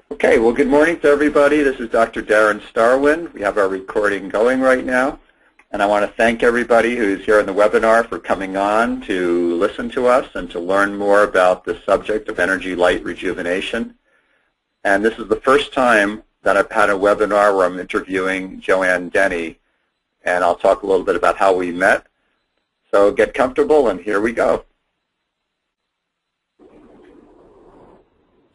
Okay, well, good morning to everybody. This is Dr. Darren Starwin. We have our recording going right now. And I want to thank everybody who's here in the webinar for coming on to listen to us and to learn more about the subject of energy light rejuvenation. And this is the first time that I've had a webinar where I'm interviewing Joanne Denny, and I'll talk a little bit about how we met. So get comfortable, and here we go.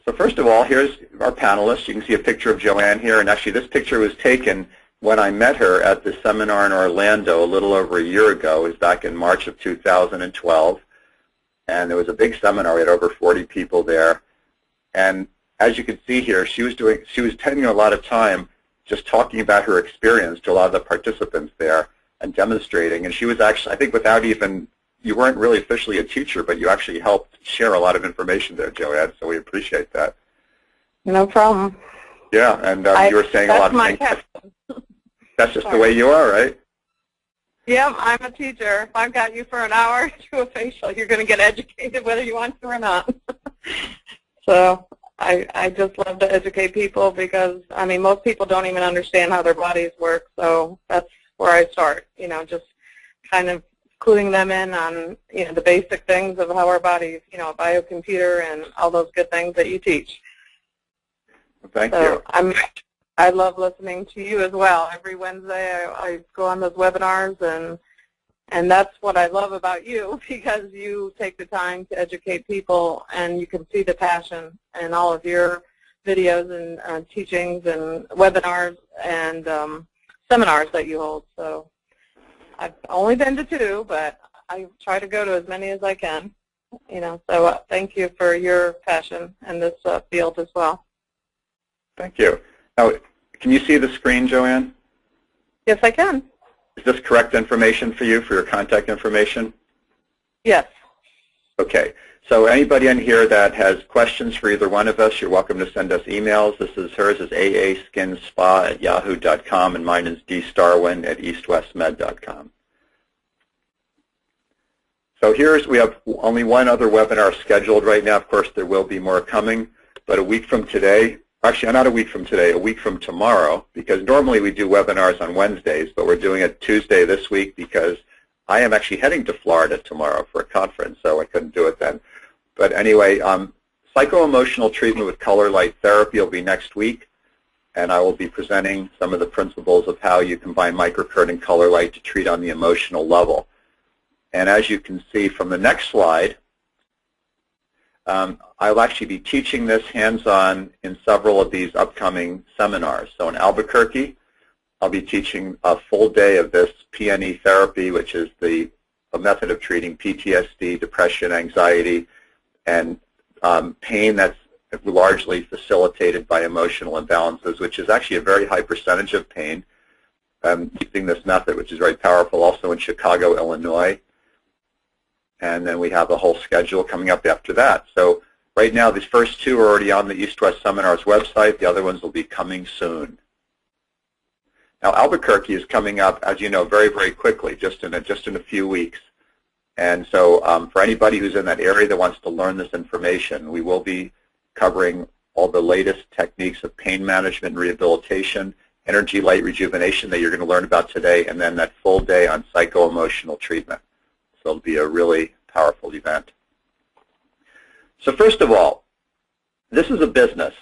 So first of all, here's our panelists. You can see a picture of Joanne here, and actually this picture was taken when I met her at the seminar in Orlando a little over a year ago. It was back in March of 2012, and there was a big seminar. We had over 40 people there, and as you can see here, she was spending a lot of time just talking about her experience to a lot of the participants there and demonstrating. And she was actually, I think, without even, you weren't really officially a teacher, but you actually helped share a lot of information there, Joanne. So we appreciate that. No problem. Yeah, and you were saying a lot of things. That's just the way you are, right? Yep, I'm a teacher. If I've got you for an hour to do a facial, you're going to get educated whether you want to or not. So I just love to educate people because, I mean, most people don't even understand how their bodies work. So that's where I start, you know, just kind of cluing them in on, you know, the basic things of how our bodies, you know, a biocomputer and all those good things that you teach. Well, thank you. I love listening to you as well. Every Wednesday I go on those webinars, and that's what I love about you, because you take the time to educate people, and you can see the passion in all of your videos and teachings and webinars and seminars that you hold. So I've only been to 2, but I try to go to as many as I can. You know, so thank you for your passion in this field as well. Thank you. Now, can you see the screen, Joanne? Yes, I can. Is this correct information for you, for your contact information? Yes. Okay. So anybody in here that has questions for either one of us, you're welcome to send us emails. Hers is aaskinspa@yahoo.com, and mine is dstarwin@eastwestmed.com. So we have only one other webinar scheduled right now. Of course, there will be more coming, but a week from today, actually not a week from today, a week from tomorrow, because normally we do webinars on Wednesdays, but we're doing it Tuesday this week because I am actually heading to Florida tomorrow for a conference, so I couldn't do it then. But anyway, psycho-emotional treatment with color light therapy will be next week, and I will be presenting some of the principles of how you combine microcurrent and color light to treat on the emotional level. And as you can see from the next slide, I'll actually be teaching this hands-on in several of these upcoming seminars. So in Albuquerque, I'll be teaching a full day of this PNE therapy, which is a method of treating PTSD, depression, anxiety, and pain that's largely facilitated by emotional imbalances, which is actually a very high percentage of pain, using this method, which is very powerful, also in Chicago, Illinois. And then we have a whole schedule coming up after that. So right now, these first 2 are already on the East-West Seminars website. The other ones will be coming soon. Now, Albuquerque is coming up, as you know, very, very quickly, just in a few weeks. And so for anybody who's in that area that wants to learn this information, we will be covering all the latest techniques of pain management, rehabilitation, energy light rejuvenation that you're going to learn about today, and then that full day on psycho-emotional treatment. So it'll be a really powerful event. So first of all, this is a business.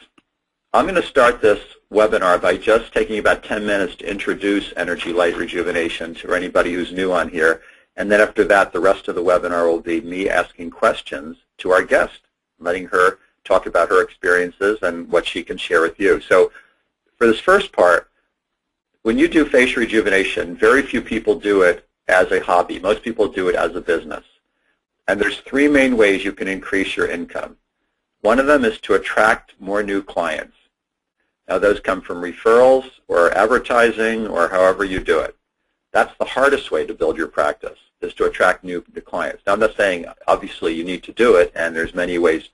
I'm going to start this webinar by just taking about 10 minutes to introduce energy light rejuvenation to anybody who's new on here. And then after that, the rest of the webinar will be me asking questions to our guest, letting her talk about her experiences and what she can share with you. So for this first part, when you do facial rejuvenation, very few people do it as a hobby. Most people do it as a business. And there's 3 main ways you can increase your income. One of them is to attract more new clients. Now those come from referrals or advertising or however you do it. That's the hardest way to build your practice, is to attract new clients. Now I'm not saying obviously you need to do it, and there's many ways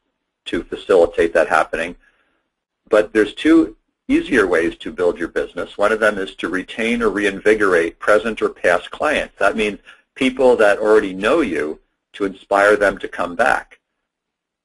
to facilitate that happening, but there's 2 easier ways to build your business. One of them is to retain or reinvigorate present or past clients. That means people that already know you, to inspire them to come back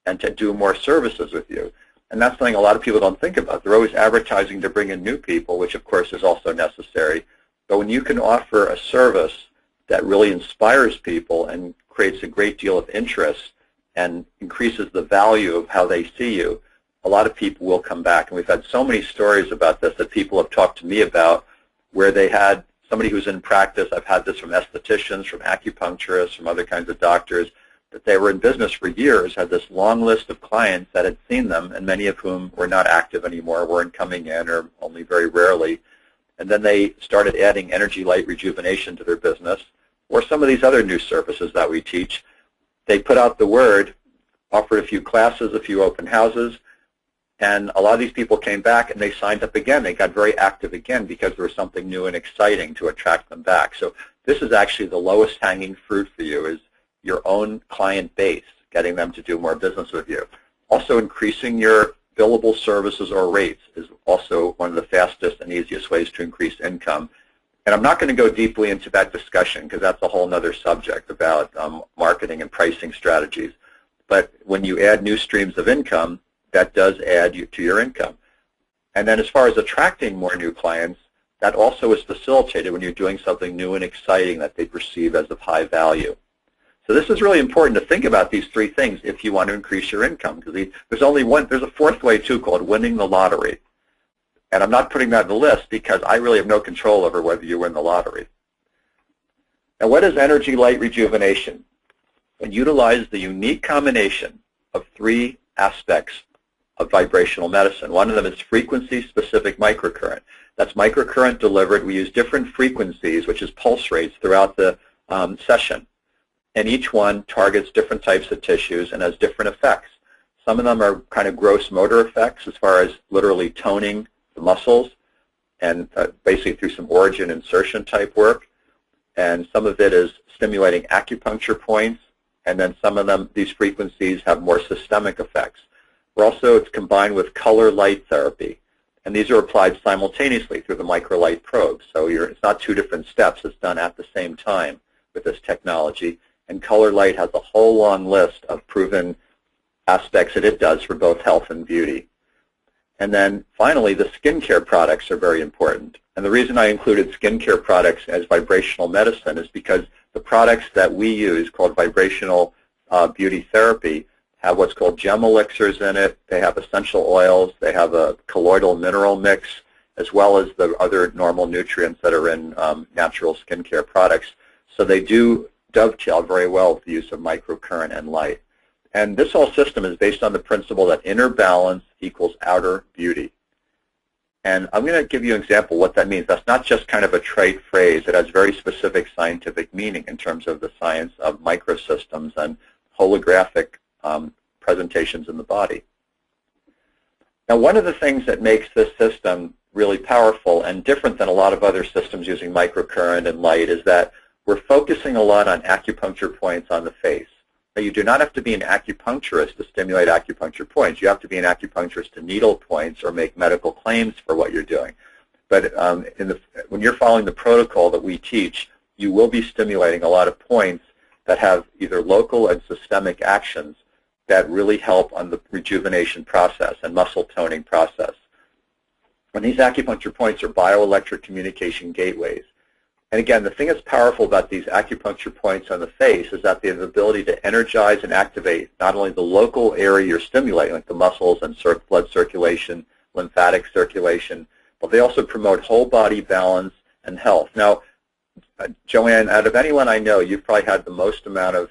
and to do more services with you. And that's something a lot of people don't think about. They're always advertising to bring in new people, which of course is also necessary. But when you can offer a service that really inspires people and creates a great deal of interest and increases the value of how they see you, a lot of people will come back. And we've had so many stories about this that people have talked to me about, where they had somebody who's in practice. I've had this from estheticians, from acupuncturists, from other kinds of doctors, that they were in business for years, had this long list of clients that had seen them, and many of whom were not active anymore, weren't coming in, or only very rarely. And then they started adding energy light rejuvenation to their business, or some of these other new services that we teach. They put out the word, offered a few classes, a few open houses, and a lot of these people came back and they signed up again. They got very active again because there was something new and exciting to attract them back. So this is actually the lowest hanging fruit for you, is your own client base, getting them to do more business with you. Also, increasing your billable services or rates is also one of the fastest and easiest ways to increase income. And I'm not going to go deeply into that discussion because that's a whole other subject about marketing and pricing strategies. But when you add new streams of income, that does add to your income. And then as far as attracting more new clients, that also is facilitated when you're doing something new and exciting that they perceive as of high value. So this is really important to think about these three things if you want to increase your income, because there's a fourth way too, called winning the lottery. And I'm not putting that in the list because I really have no control over whether you win the lottery. Now, what is energy light rejuvenation? It utilizes the unique combination of three aspects of vibrational medicine. One of them is frequency-specific microcurrent. That's microcurrent delivered. We use different frequencies, which is pulse rates, throughout the session. And each one targets different types of tissues and has different effects. Some of them are kind of gross motor effects, as far as literally toning the muscles, and basically through some origin insertion type work. And some of it is stimulating acupuncture points. And then some of them, these frequencies, have more systemic effects. It's combined with color light therapy. And these are applied simultaneously through the microlight probe. So it's not two different steps. It's done at the same time with this technology. And color light has a whole long list of proven aspects that it does for both health and beauty. And then finally, the skincare products are very important. And the reason I included skincare products as vibrational medicine is because the products that we use, called vibrational beauty therapy, have what's called gem elixirs in it. They have essential oils. They have a colloidal mineral mix, as well as the other normal nutrients that are in natural skincare products. So they do dovetail very well with the use of microcurrent and light. And this whole system is based on the principle that inner balance equals outer beauty. And I'm going to give you an example of what that means. That's not just kind of a trite phrase. It has very specific scientific meaning in terms of the science of microsystems and holographic presentations in the body. Now, one of the things that makes this system really powerful and different than a lot of other systems using microcurrent and light is that we're focusing a lot on acupuncture points on the face. Now, you do not have to be an acupuncturist to stimulate acupuncture points. You have to be an acupuncturist to needle points or make medical claims for what you're doing. But when you're following the protocol that we teach, you will be stimulating a lot of points that have either local and systemic actions that really help on the rejuvenation process and muscle toning process. And these acupuncture points are bioelectric communication gateways. And again, the thing that's powerful about these acupuncture points on the face is that they have the ability to energize and activate not only the local area you're stimulating, like the muscles and blood circulation, lymphatic circulation, but they also promote whole body balance and health. Now, Joanne, out of anyone I know, you've probably had the most amount of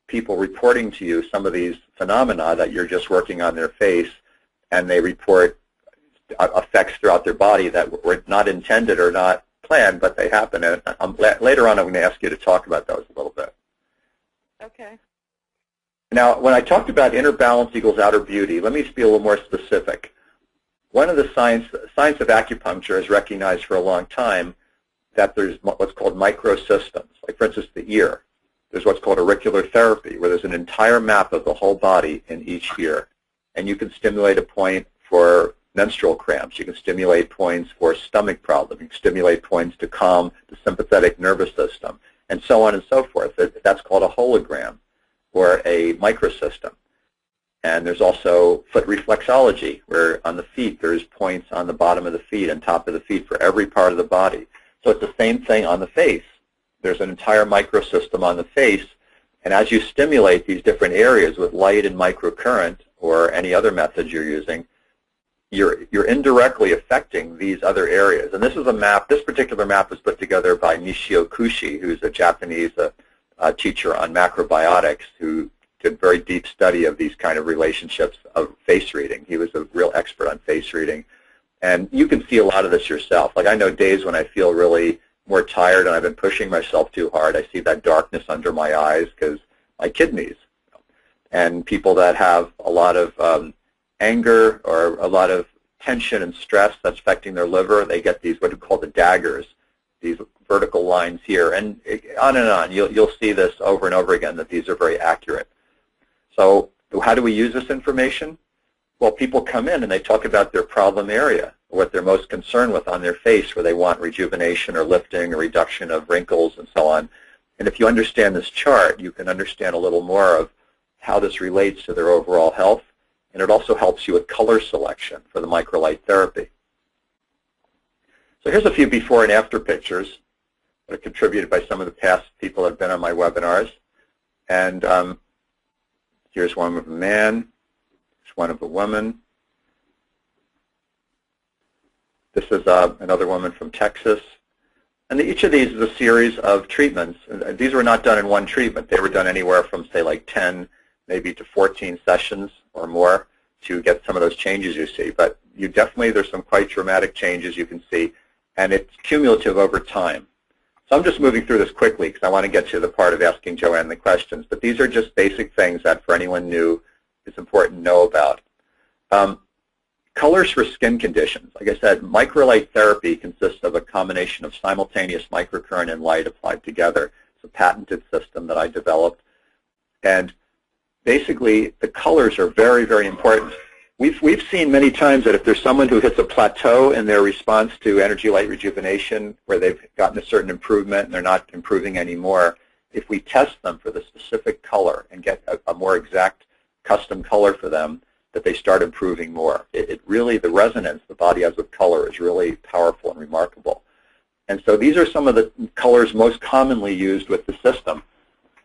people reporting to you some of these phenomena that you're just working on their face, and they report effects throughout their body that were not intended or not planned, but they happen. And later on, I'm going to ask you to talk about those a little bit. Okay. Now, when I talked about inner balance equals outer beauty, let me be a little more specific. One of the science of acupuncture has recognized for a long time that there's what's called microsystems. Like, for instance, the ear. There's what's called auricular therapy, where there's an entire map of the whole body in each ear. And you can stimulate a point for menstrual cramps. You can stimulate points for stomach problems. You can stimulate points to calm the sympathetic nervous system, and so on and so forth. That's called a hologram or a microsystem. And there's also foot reflexology, where on the feet there's points on the bottom of the feet and top of the feet for every part of the body. So it's the same thing on the face. There's an entire microsystem on the face, and as you stimulate these different areas with light and microcurrent or any other method you're using, you're indirectly affecting these other areas. And this is a map. This particular map was put together by Nishio Kushi, who's a Japanese teacher on macrobiotics who did very deep study of these kind of relationships of face reading. He was a real expert on face reading. And you can see a lot of this yourself. Like I know days when I feel really more tired and I've been pushing myself too hard. I see that darkness under my eyes because my kidneys. And people that have a lot of anger or a lot of tension and stress that's affecting their liver, they get these what we call the daggers, these vertical lines here, and on and on. You'll see this over and over again that these are very accurate. So how do we use this information? Well, people come in and they talk about their problem area, what they're most concerned with on their face, where they want rejuvenation or lifting or reduction of wrinkles and so on. And if you understand this chart, you can understand a little more of how this relates to their overall health. And it also helps you with color selection for the microlight therapy. So here's a few before and after pictures that are contributed by some of the past people that have been on my webinars. And here's one of a man. Here's one of a woman. This is another woman from Texas. And each of these is a series of treatments. These were not done in one treatment. They were done anywhere from, say, like 10, maybe to 14 sessions or more to get some of those changes you see. But you definitely, there's some quite dramatic changes you can see, and it's cumulative over time. So I'm just moving through this quickly because I want to get to the part of asking Joanne the questions. But these are just basic things that for anyone new it's important to know about. Colors for skin conditions. Like I said, microlight therapy consists of a combination of simultaneous microcurrent and light applied together. It's a patented system that I developed. And basically, the colors are very, very important. We've seen many times that if there's someone who hits a plateau in their response to energy light rejuvenation, where they've gotten a certain improvement and they're not improving anymore, if we test them for the specific color and get a more exact custom color for them, that they start improving more. It really, the resonance the body has with color is really powerful and remarkable. And so these are some of the colors most commonly used with the system.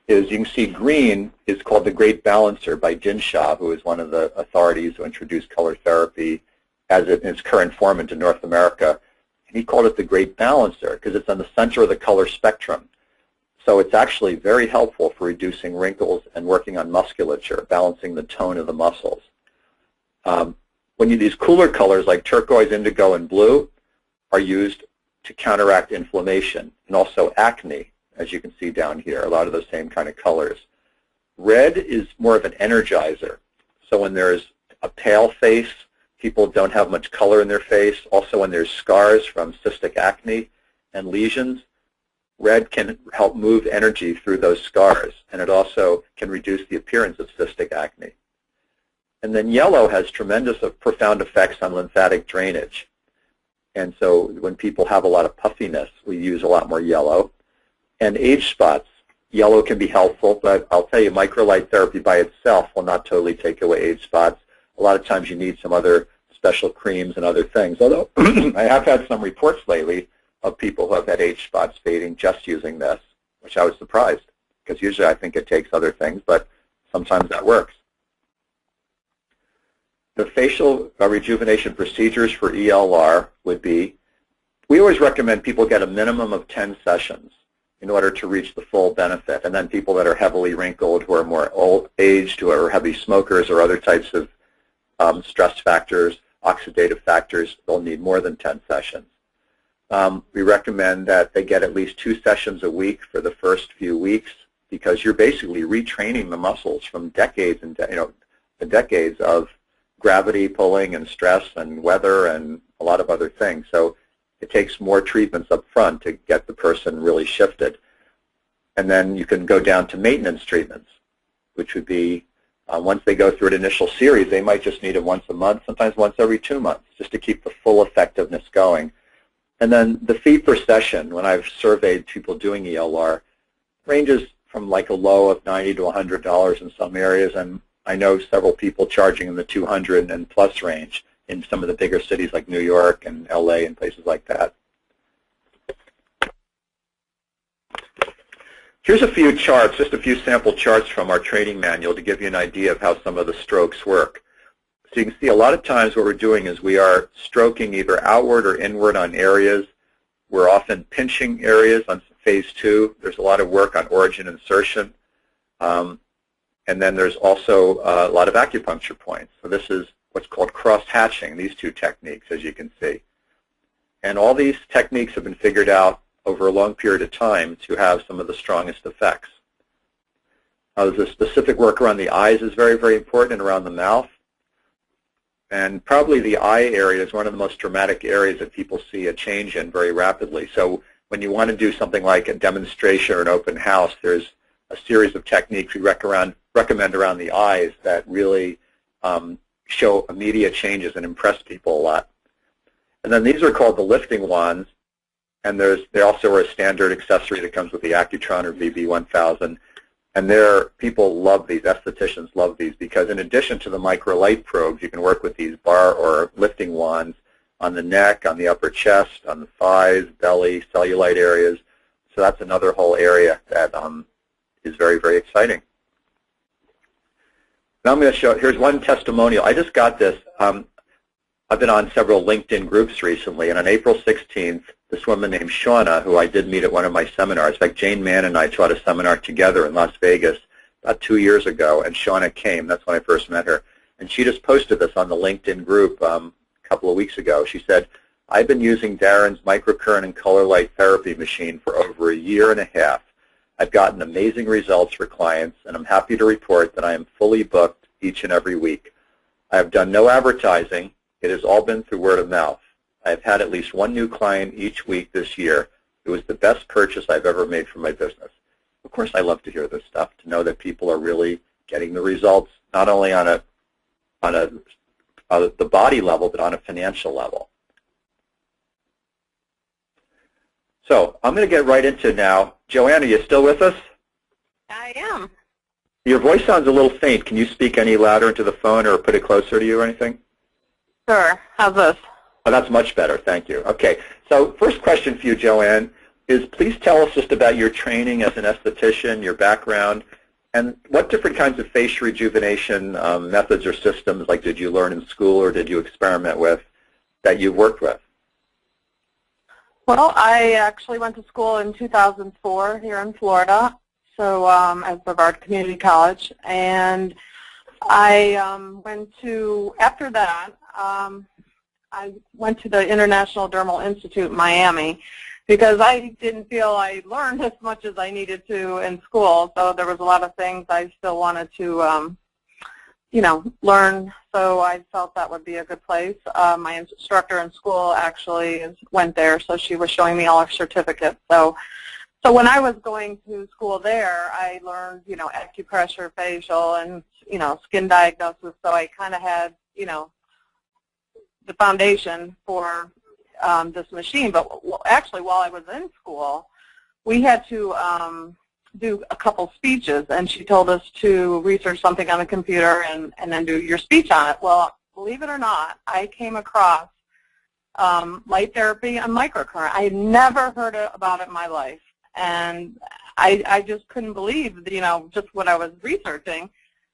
You can see green is called the Great Balancer by Jinsha, who is one of the authorities who introduced color therapy as in its current form into North America. And he called it the Great Balancer because it's on the center of the color spectrum. So it's actually very helpful for reducing wrinkles and working on musculature, balancing the tone of the muscles. When you these cooler colors like turquoise, indigo, and blue are used to counteract inflammation and also acne, as you can see down here, a lot of those same kind of colors. Red is more of an energizer. So when there's a pale face, people don't have much color in their face. Also when there's scars from cystic acne and lesions, red can help move energy through those scars, and it also can reduce the appearance of cystic acne. And then yellow has tremendous, profound effects on lymphatic drainage. And so when people have a lot of puffiness, we use a lot more yellow. And age spots, yellow can be helpful, but I'll tell you, microlight therapy by itself will not totally take away age spots. A lot of times you need some other special creams and other things. Although I have had some reports lately of people who have had age spots fading just using this, which I was surprised, because usually I think it takes other things, but sometimes that works. The facial rejuvenation procedures for ELR would be, we always recommend people get a minimum of 10 sessions in order to reach the full benefit. And then people that are heavily wrinkled, who are more old-aged, who are heavy smokers or other types of stress factors, oxidative factors, they'll need more than 10 sessions. We recommend that they get at least 2 sessions a week for the first few weeks, because you're basically retraining the muscles from decades and decades of gravity pulling and stress and weather and a lot of other things. So it takes more treatments up front to get the person really shifted. And then you can go down to maintenance treatments, which would be once they go through an initial series, they might just need it once a month, sometimes once every 2 months, just to keep the full effectiveness going. And then the fee per session, when I've surveyed people doing ELR, ranges from like a low of $90 to $100 in some areas, and I know several people charging in the 200 and plus range in some of the bigger cities like New York and LA and places like that. Here's a few charts, just a few sample charts from our training manual to give you an idea of how some of the strokes work. So you can see a lot of times what we're doing is we are stroking either outward or inward on areas. We're often pinching areas on phase 2. There's a lot of work on origin insertion. And then there's also a lot of acupuncture points. So this is what's called cross-hatching, these two techniques, as you can see. And all these techniques have been figured out over a long period of time to have some of the strongest effects. The specific work around the eyes is very, very important, and around the mouth. And probably the eye area is one of the most dramatic areas that people see a change in very rapidly. So when you want to do something like a demonstration or an open house, there's a series of techniques we recommend around the eyes that really show immediate changes and impress people a lot. And then these are called the lifting wands, and they also are a standard accessory that comes with the Accutron or VB1000. And people love these, estheticians love these, because in addition to the microlight probes, you can work with these bar or lifting wands on the neck, on the upper chest, on the thighs, belly, cellulite areas. So that's another whole area that is very, very exciting. Now I'm going to show, here's one testimonial. I just got this. I've been on several LinkedIn groups recently, and on April 16th, this woman named Shauna, who I did meet at one of my seminars, in fact, Jane Mann and I taught a seminar together in Las Vegas about 2 years ago, and Shauna came. That's when I first met her. And she just posted this on the LinkedIn group a couple of weeks ago. She said, I've been using Darren's microcurrent and color light therapy machine for over a year and a half. I've gotten amazing results for clients, and I'm happy to report that I am fully booked each and every week. I have done no advertising. It has all been through word of mouth. I've had at least one new client each week this year. It was the best purchase I've ever made for my business. Of course, I love to hear this stuff, to know that people are really getting the results, not only on the body level, but on a financial level. So I'm going to get right into it now. Joanne, are you still with us? I am. Your voice sounds a little faint. Can you speak any louder into the phone or put it closer to you or anything? Sure. How's this? Oh, that's much better. Thank you. Okay. So first question for you, Joanne, is please tell us just about your training as an esthetician, your background, and what different kinds of face rejuvenation methods or systems, like did you learn in school or did you experiment with, that you've worked with? Well, I actually went to school in 2004 here in Florida, so at Brevard Community College, and I after that, I went to the International Dermal Institute in Miami because I didn't feel I learned as much as I needed to in school, so there was a lot of things I still wanted to, learn, so I felt that would be a good place. My instructor in school actually went there, so she was showing me all her certificates. So when I was going to school there, I learned, acupressure, facial, and, skin diagnosis, so I kind of had, the foundation for this machine. But actually, while I was in school, we had to do a couple speeches, and she told us to research something on the computer and then do your speech on it. Well, believe it or not, I came across light therapy and microcurrent. I had never heard about it in my life, and I just couldn't believe, just what I was researching.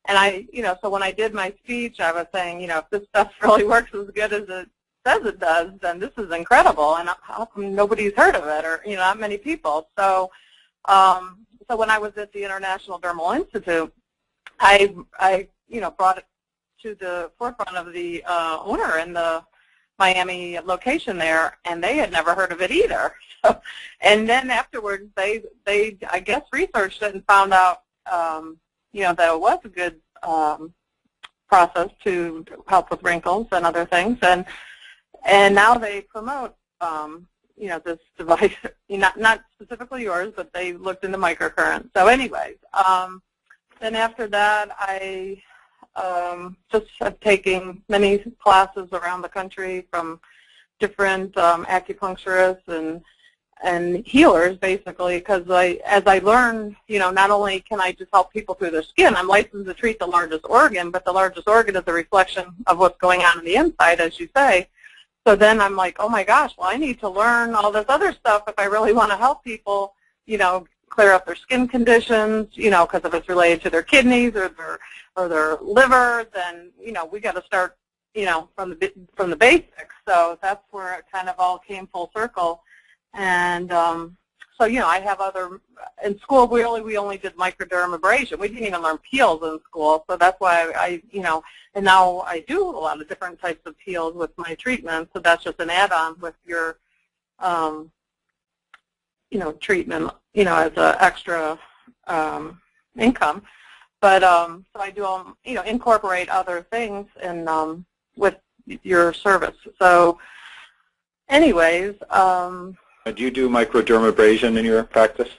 And so when I did my speech, I was saying, if this stuff really works as good as it says it does, then this is incredible, and how come nobody's heard of it, or, not many people. So so when I was at the International Dermal Institute, I brought it to the forefront of the owner in the Miami location there, and they had never heard of it either. So, and then afterwards, they I guess researched it and found out, that it was a good process to help with wrinkles and other things, and now they promote, this device, not specifically yours, but they looked into microcurrent. So anyways, then after that, I just have taken many classes around the country from different acupuncturists, and healers, basically, because as I learn, not only can I just help people through their skin, I'm licensed to treat the largest organ, but the largest organ is a reflection of what's going on in the inside, as you say. So then I'm like, oh my gosh, well, I need to learn all this other stuff if I really want to help people, clear up their skin conditions, because if it's related to their kidneys or their liver, then, we got to start, from the basics. So that's where it kind of all came full circle. And so, I have in school we only did microdermabrasion. We didn't even learn peels in school. So that's why I and now I do a lot of different types of peels with my treatment. So that's just an add-on with your, treatment, as an extra income. But so I do, incorporate other things in with your service. So anyways. Do you do microdermabrasion in your practice?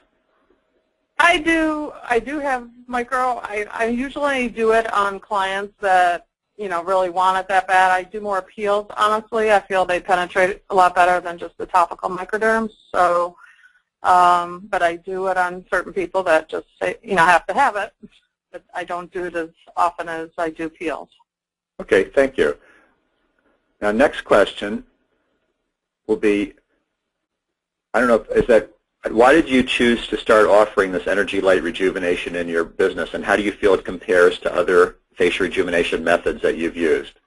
I do have micro. I usually do it on clients that, really want it that bad. I do more peels, honestly. I feel they penetrate a lot better than just the topical microderms. So, but I do it on certain people that just say, have to have it. But I don't do it as often as I do peels. Okay, thank you. Now, next question will be, I don't know, why did you choose to start offering this energy light rejuvenation in your business, and how do you feel it compares to other facial rejuvenation methods that you've used?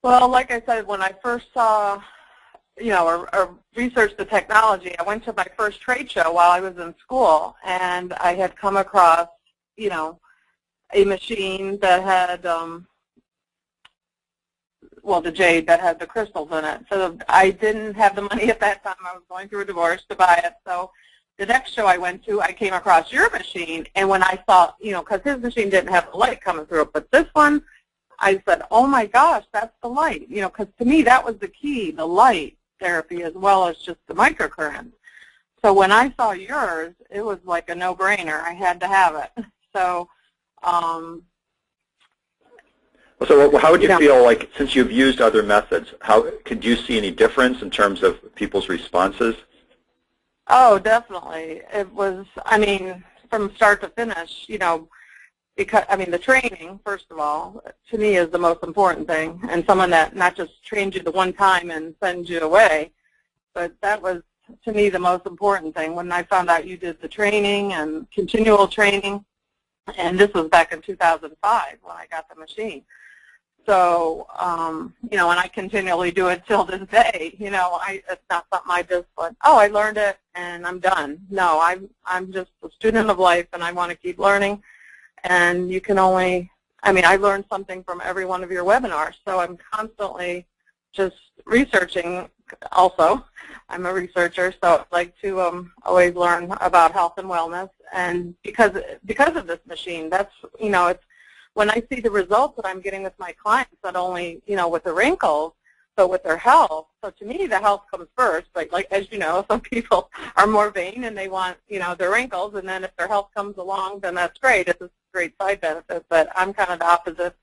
Well, like I said, when I first saw, or researched the technology, I went to my first trade show while I was in school, and I had come across, a machine that had, the jade that had the crystals in it. So I didn't have the money at that time. I was going through a divorce to buy it. So the next show I went to, I came across your machine, and when I saw, because his machine didn't have the light coming through it, but this one, I said, oh my gosh, that's the light. Because to me that was the key, the light therapy as well as just the microcurrent. So when I saw yours, it was like a no-brainer. I had to have it. So so how would you feel like, since you've used other methods, could you see any difference in terms of people's responses? Oh, definitely. It was, from start to finish, because, the training, first of all, to me is the most important thing, and someone that not just trains you the one time and sends you away, but that was, to me, the most important thing. When I found out you did the training and continual training, and this was back in 2005 when I got the machine. So, and I continually do it till this day. It's not something I just like, oh, I learned it and I'm done. No, I'm just a student of life, and I want to keep learning. And you can only, I learned something from every one of your webinars, so I'm constantly just researching also. I'm a researcher, so I like to always learn about health and wellness. And because of this machine, that's, it's when I see the results that I'm getting with my clients, not only, with the wrinkles, but with their health. So to me, the health comes first. Like as you know, some people are more vain and they want, their wrinkles, and then if their health comes along, then that's great. It's a great side benefit, but I'm kind of the opposite.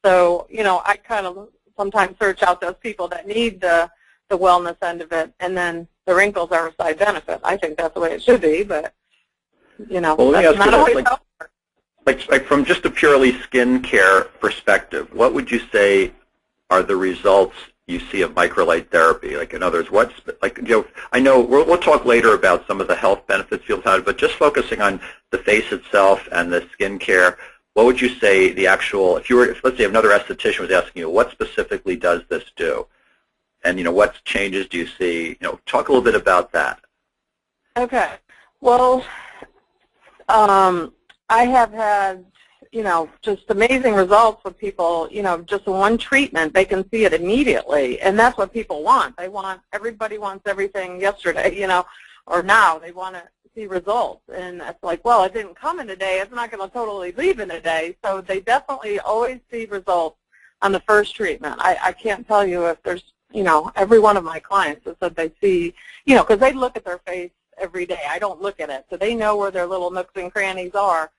So, I kind of sometimes search out those people that need the wellness end of it, and then the wrinkles are a side benefit. I think that's the way it should be, but, well, that's not always helpful. Like from just a purely skin care perspective, what would you say are the results you see of microlight therapy? Like, in other words, I know we'll talk later about some of the health benefits you'll have, but just focusing on the face itself and the skin care, what would you say the actual, if let's say another esthetician was asking you, what specifically does this do? And, what changes do you see? Talk a little bit about that. Okay. Well, I have had, just amazing results with people, just one treatment. They can see it immediately, and that's what people want. Everybody wants everything yesterday, or now. They want to see results, and it's like, well, it didn't come in a day. It's not going to totally leave in a day. So they definitely always see results on the first treatment. I can't tell you if there's, every one of my clients has said they see, because they look at their face every day. I don't look at it, so they know where their little nooks and crannies are.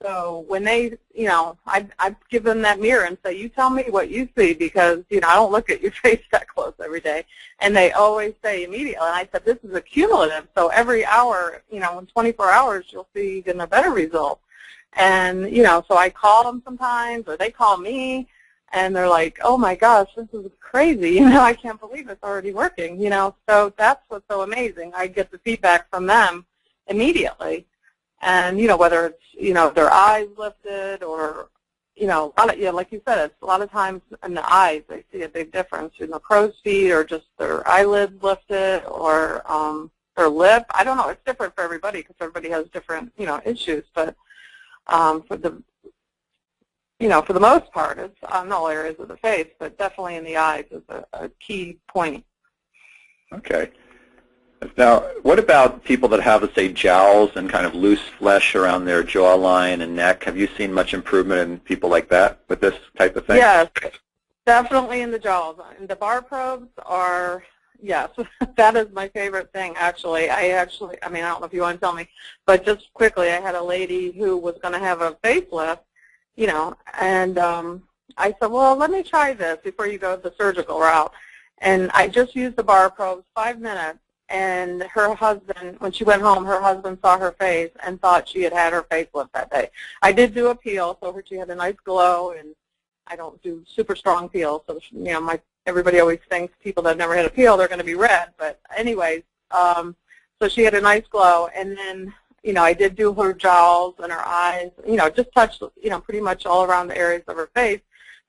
So when they, I give them that mirror and say, you tell me what you see, because, I don't look at your face that close every day. And they always say immediately. And I said, this is a cumulative. So every hour, in 24 hours, you'll see even a better result. And, so I call them sometimes, or they call me, and they're like, oh, my gosh, this is crazy. I can't believe it's already working, So that's what's so amazing. I get the feedback from them immediately. And, whether it's, their eyes lifted or, like you said, it's a lot of times in the eyes they see a big difference in the crow's feet, or just their eyelids lifted, or their lip. I don't know. It's different for everybody because everybody has different, issues. But for the most part, it's on all areas of the face, but definitely in the eyes is a key point. Okay. Now, what about people that have, let's say, jowls and kind of loose flesh around their jawline and neck? Have you seen much improvement in people like that with this type of thing? Yes, definitely in the jowls. And the bar probes are, yes, that is my favorite thing, actually. I don't know if you want to tell me, but just quickly, I had a lady who was going to have a facelift, and I said, well, let me try this before you go the surgical route. And I just used the bar probes 5 minutes. And her husband, when she went home, her husband saw her face and thought she had had her facelift that day. I did do a peel, so she had a nice glow, and I don't do super strong peels. So, everybody always thinks people that have never had a peel, they're going to be red. But anyways, so she had a nice glow. And then, I did do her jowls and her eyes, just touched, pretty much all around the areas of her face.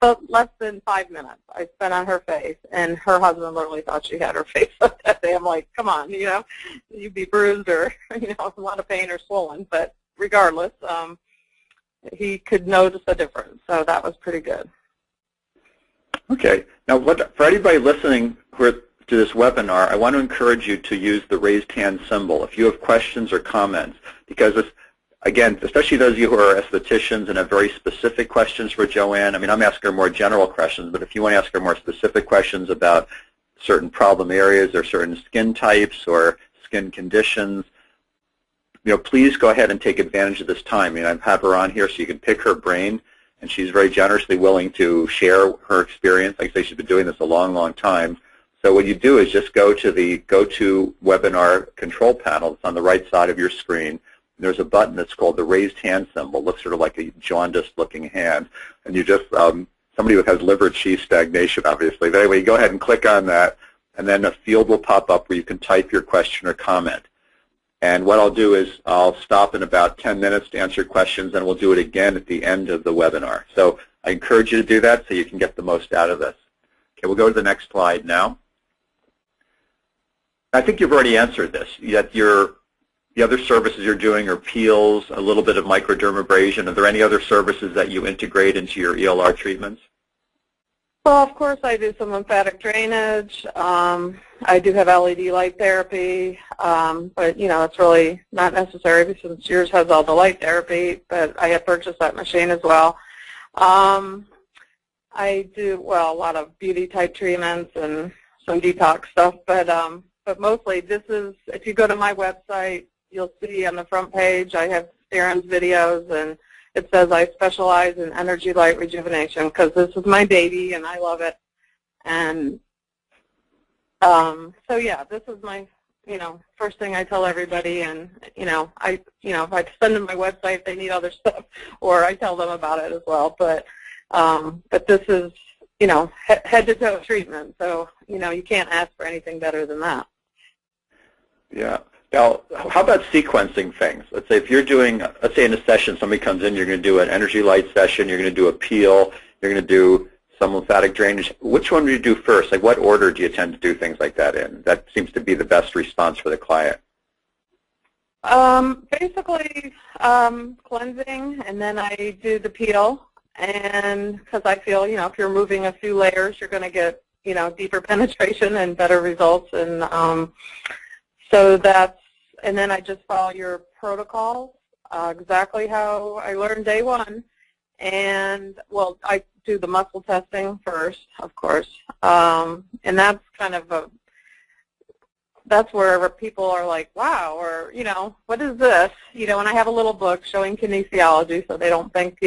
But less than 5 minutes I spent on her face, and her husband literally thought she had her face up that day. I'm like, come on, you'd be bruised or, a lot of pain or swollen. But regardless, he could notice a difference. So that was pretty good. Okay. Now, for anybody listening to this webinar, I want to encourage you to use the raised hand symbol if you have questions or comments, because it's, again, especially those of you who are estheticians and have very specific questions for Joanne. I'm asking her more general questions, but if you want to ask her more specific questions about certain problem areas or certain skin types or skin conditions, please go ahead and take advantage of this time. I have her on here so you can pick her brain, and she's very generously willing to share her experience. Like I say, she's been doing this a long, long time. So what you do is just go to the GoToWebinar control panel. It's on the right side of your screen. There's a button that's called the raised hand symbol. It looks sort of like a jaundiced-looking hand. And you just, somebody who has liver cheese stagnation, obviously. But anyway, you go ahead and click on that, and then a field will pop up where you can type your question or comment. And what I'll do is I'll stop in about 10 minutes to answer questions, and we'll do it again at the end of the webinar. So I encourage you to do that so you can get the most out of this. Okay, we'll go to the next slide now. I think you've already answered this. Yet the other services you're doing are peels, a little bit of microdermabrasion. Are there any other services that you integrate into your ELR treatments? Well, of course, I do some lymphatic drainage. I do have LED light therapy, but, it's really not necessary since yours has all the light therapy, but I have purchased that machine as well. I do, a lot of beauty-type treatments and some detox stuff, but mostly this is, if you go to my website, you'll see on the front page I have Aaron's videos, and it says I specialize in energy light rejuvenation because this is my baby and I love it. And so yeah, this is my first thing I tell everybody. And if I send them my website, if they need other stuff, or I tell them about it as well. But this is head to toe treatment. So you can't ask for anything better than that. Yeah. Now, how about sequencing things? Let's say if you're doing, let's say in a session, somebody comes in, you're going to do an energy light session, you're going to do a peel, you're going to do some lymphatic drainage. Which one do you do first? Like, what order do you tend to do things like that in? That seems to be the best response for the client. Basically, cleansing, and then I do the peel, and because I feel, if you're moving a few layers, you're going to get, deeper penetration and better results, and so that's, and then I just follow your protocol, exactly how I learned day one. And, well, I do the muscle testing first, of course. And that's kind of that's where people are like, wow, or, what is this? And I have a little book showing kinesiology so they don't think,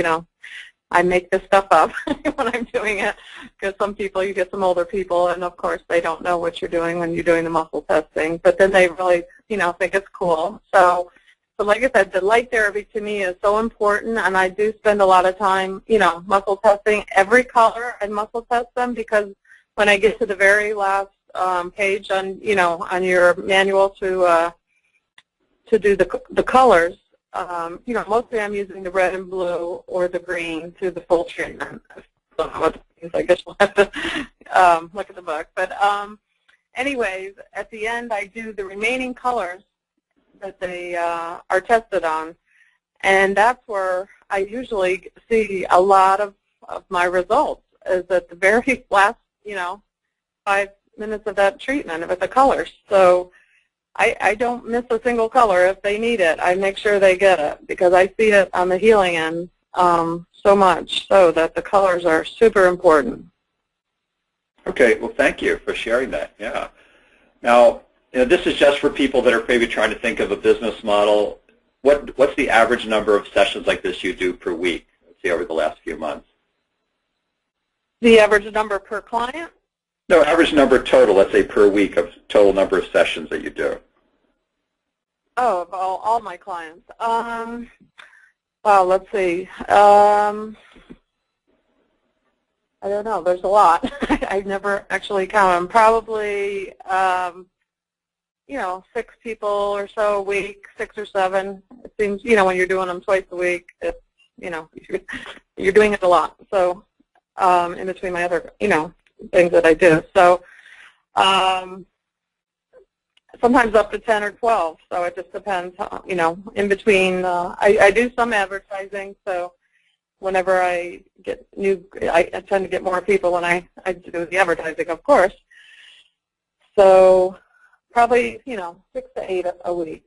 I make this stuff up when I'm doing it, because some people, you get some older people, and of course they don't know what you're doing when you're doing the muscle testing, but then they really, think it's cool. So like I said, the light therapy to me is so important, and I do spend a lot of time, muscle testing every color and muscle test them, because when I get to the very last page on, on your manual to do the colors, mostly I'm using the red and blue or the green to the full treatment. I don't know what that means. I guess we'll have to look at the book. But anyways, at the end I do the remaining colors that they are tested on, and that's where I usually see a lot of my results, is at the very last, 5 minutes of that treatment with the colors. So I don't miss a single color. If they need it, I make sure they get it, because I see it on the healing end so much so that the colors are super important. Okay, well, thank you for sharing that. Yeah. Now, this is just for people that are maybe trying to think of a business model. What's the average number of sessions like this you do per week, let's say, over the last few months? The average number per client? No, average number total, let's say, per week of total number of sessions that you do. Oh, of all my clients. Well, let's see. I don't know. There's a lot. I've never actually counted them. Probably, 6 people or so a week, 6 or 7. It seems, when you're doing them twice a week, it's, you're doing it a lot. So in between my other, things that I do. So sometimes up to 10 or 12. So it just depends, in between. I do some advertising, so whenever I get I tend to get more people when I do the advertising, of course. So probably, 6 to 8 a week.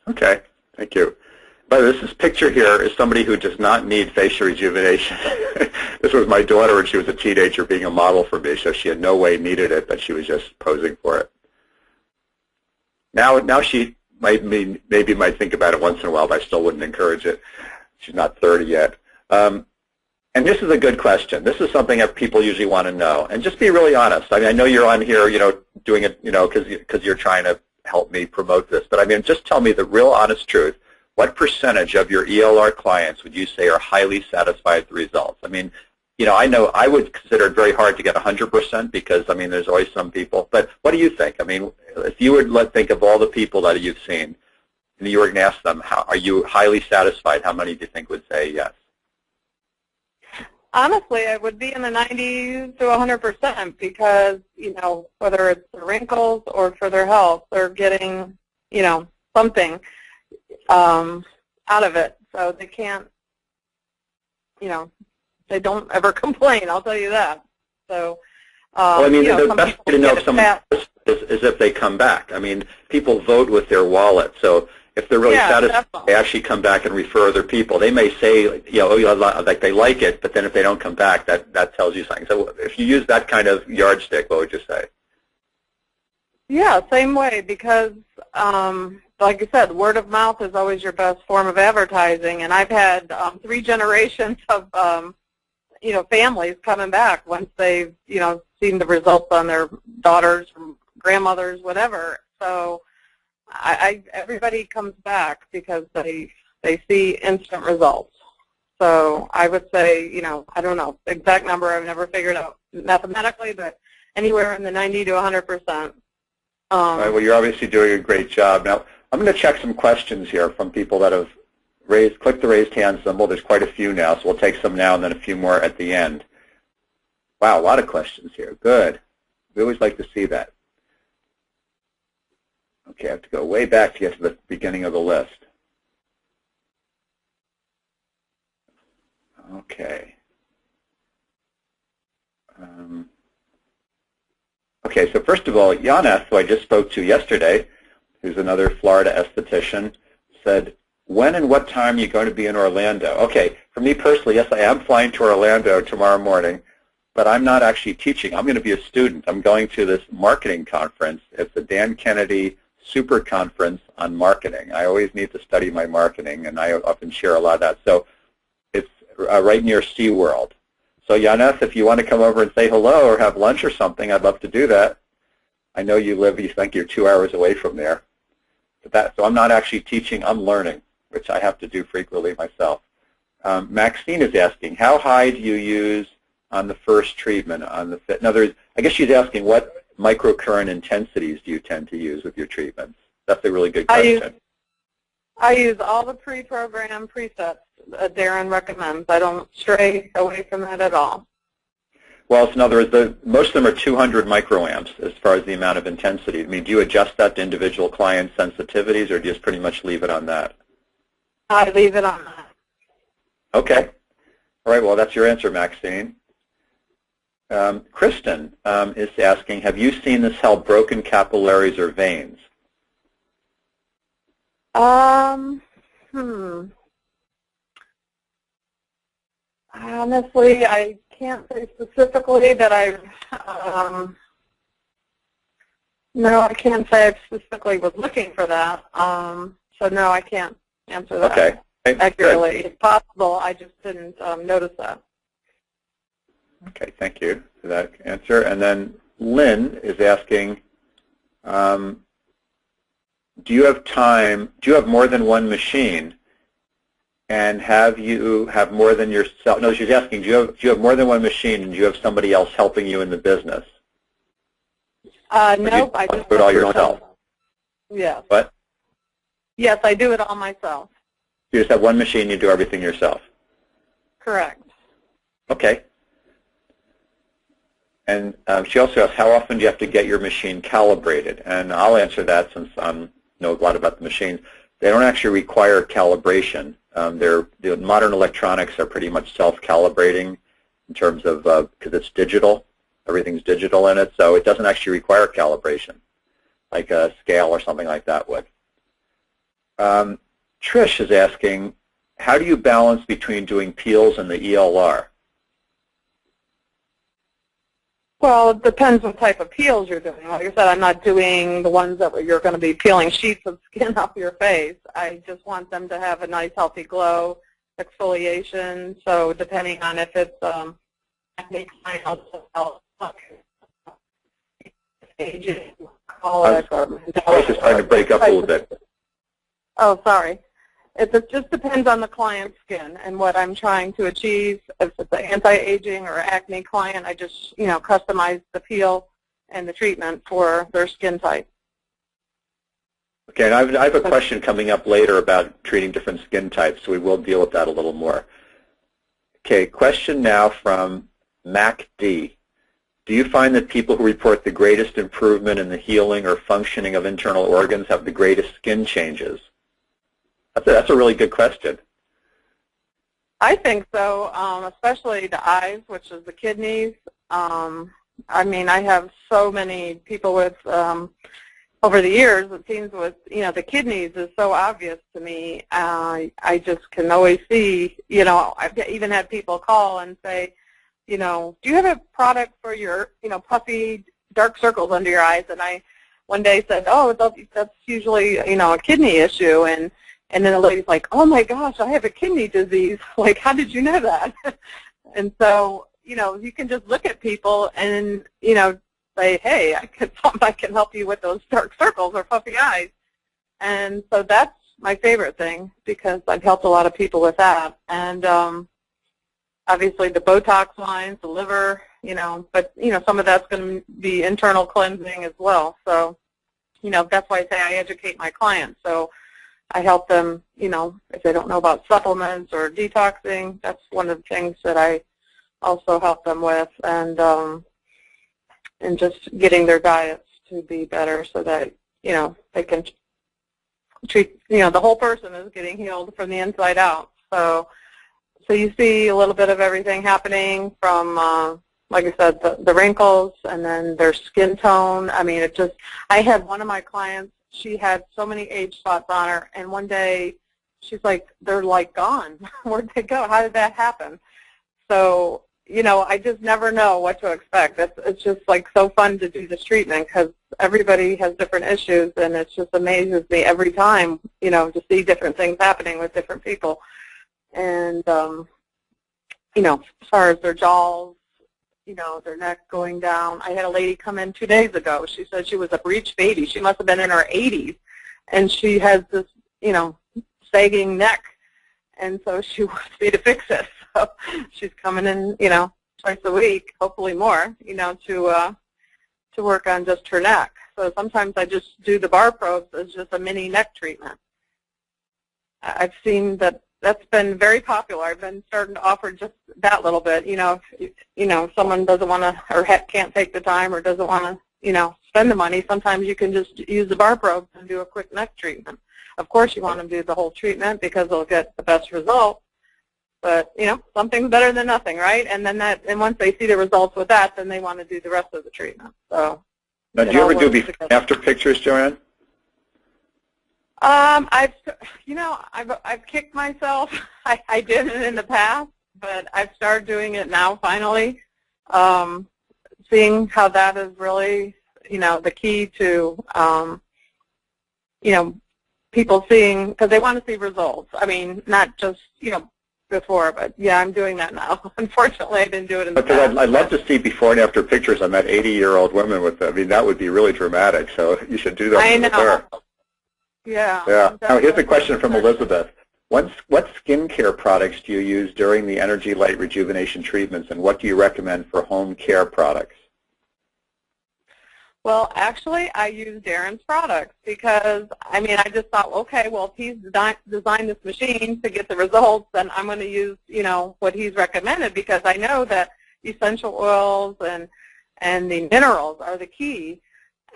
Okay, thank you. By the way, this picture here is somebody who does not need facial rejuvenation. This was my daughter when she was a teenager being a model for me, so she in no way needed it, but she was just posing for it. Now she maybe might think about it once in a while, but I still wouldn't encourage it. She's not 30 yet. And this is a good question. This is something that people usually want to know. And just be really honest. I mean, I know you're on here, doing it, because you're trying to help me promote this. But I mean, just tell me the real honest truth. What percentage of your ELR clients would you say are highly satisfied with the results? I mean, I know I would consider it very hard to get 100% because, I mean, there's always some people. But what do you think? I mean, if you would think of all the people that you've seen, and you were going to ask them, are you highly satisfied? How many do you think would say yes? Honestly, I would be in the 90 to 100% because, whether it's the wrinkles or for their health, they're getting, something out of it. So they can't, they don't ever complain, I'll tell you that. So, well, I mean, the best way to know if someone is if they come back. I mean, people vote with their wallet. So if they're really satisfied, they actually come back and refer other people. They may say, like they like it, but then if they don't come back, that tells you something. So if you use that kind of yardstick, what would you say? Yeah, same way, because like I said, word of mouth is always your best form of advertising, and I've had 3 generations of families coming back once they've seen the results on their daughters, grandmothers, whatever. So everybody comes back because they see instant results. So I would say, I don't know the exact number. I've never figured out mathematically, but anywhere in the 90 to 100%. All right, well, you're obviously doing a great job. Now, I'm going to check some questions here from people that have click the raised hand symbol. There's quite a few now, so we'll take some now and then a few more at the end. Wow, a lot of questions here. Good. We always like to see that. Okay, I have to go way back to get to the beginning of the list. Okay. Okay, so first of all, Joannas, who I just spoke to yesterday, who's another Florida esthetician, said, when and what time are you going to be in Orlando? Okay, for me personally, yes, I am flying to Orlando tomorrow morning. but I'm not actually teaching. I'm going to be a student. I'm going to this marketing conference. It's the Dan Kennedy Super Conference on Marketing. I always need to study my marketing, and I often share a lot of that. So it's right near SeaWorld. So Joannas, if you want to come over and say hello or have lunch or something, I'd love to do that. I know you think you're 2 hours away from there. So I'm not actually teaching, I'm learning, which I have to do frequently myself. Maxine is asking, how high do you use on the first treatment on the fit? In other words, I guess she's asking what microcurrent intensities do you tend to use with your treatments? That's a really good question. I use all the pre-programmed presets that Darren recommends. I don't stray away from that at all. Well, in other words, most of them are 200 microamps as far as the amount of intensity. I mean, do you adjust that to individual client sensitivities, or do you just pretty much leave it on that? I leave it on that. Okay. All right, well, that's your answer, Maxine. Kristen is asking, have you seen this help broken capillaries or veins? Honestly, I can't say specifically that no, I can't say I specifically was looking for that. So no, I can't answer that accurately. Good. It's possible, I just didn't notice that. Okay, thank you for that answer. And then Lynn is asking, do you have more than one machine? And have you have more than yourself? No, she's asking, do you have more than one machine, and do you have somebody else helping you in the business? Nope, I just do it all yourself. Yes. What? Yes, I do it all myself. You just have one machine, you do everything yourself? Correct. Okay. And she also asks, how often do you have to get your machine calibrated? And I'll answer that since I know a lot about the machines. They don't actually require calibration. The modern electronics are pretty much self-calibrating in terms of, because it's digital, everything's digital in it, so it doesn't actually require calibration, like a scale or something like that would. Trish is asking, how do you balance between doing peels and the ELR? Well, it depends what type of peels you're doing. Like I said, I'm not doing the ones that you're going to be peeling sheets of skin off your face. I just want them to have a nice, healthy glow, exfoliation. So depending on if it's acne, I was just trying to break up a little bit. Oh, sorry. It just depends on the client's skin and what I'm trying to achieve. If it's an anti-aging or acne client, I just, customize the peel and the treatment for their skin type. Okay, and I have a question coming up later about treating different skin types, so we will deal with that a little more. Okay, question now from Mac D. Do you find that people who report the greatest improvement in the healing or functioning of internal organs have the greatest skin changes? That's a really good question. I think so, especially the eyes, which is the kidneys. I mean, I have so many people with, over the years, it seems with, the kidneys is so obvious to me. I just can always see, I've even had people call and say, do you have a product for your, puffy dark circles under your eyes? And I one day said, oh, that's usually, a kidney issue. And then the lady's like, oh, my gosh, I have a kidney disease. Like, how did you know that? And so, you can just look at people and, say, hey, I can help you with those dark circles or puffy eyes. And so that's my favorite thing because I've helped a lot of people with that. And obviously the Botox lines, the liver, but, some of that's going to be internal cleansing as well. So, that's why I say I educate my clients. So I help them, if they don't know about supplements or detoxing. That's one of the things that I also help them with, and just getting their diets to be better so that, they can treat, the whole person is getting healed from the inside out. So you see a little bit of everything happening from, like I said, the wrinkles and then their skin tone. I mean, I had one of my clients, she had so many age spots on her, and one day she's like, they're like gone. Where'd they go? How did that happen? So I just never know what to expect. It's just like so fun to do this treatment because everybody has different issues, and it just amazes me every time, to see different things happening with different people. And, as far as their jaws, their neck going down. I had a lady come in 2 days ago. She said she was a breech baby. She must have been in her 80s, and she has this, sagging neck, and so she wants me to fix it. So she's coming in, twice a week, hopefully more, to work on just her neck. So sometimes I just do the bar probes as just a mini neck treatment. I've seen that that's been very popular. I've been starting to offer just that little bit. If someone doesn't want to or can't take the time or doesn't want to, spend the money, sometimes you can just use the bar probes and do a quick neck treatment. Of course, you want them to do the whole treatment because they'll get the best result. But, something's better than nothing, right? And then and once they see the results with that, then they want to do the rest of the treatment. So, now, do you ever do before and after pictures, Joanne? I've kicked myself. I did it in the past, but I've started doing it now finally, seeing how that is really, the key to, people seeing, because they want to see results. I mean, not just, before, but yeah, I'm doing that now. Unfortunately, I didn't do it in the past. I'd love to see before and after pictures. I met 80-year-old women with them. I mean, that would be really dramatic, so you should do that with her. Yeah. Yeah. Now, here's a question from Elizabeth. What skincare products do you use during the energy light rejuvenation treatments, and what do you recommend for home care products? Well, actually, I use Darren's products because, I just thought, okay, well, if he's designed this machine to get the results, then I'm going to use, what he's recommended because I know that essential oils and the minerals are the key,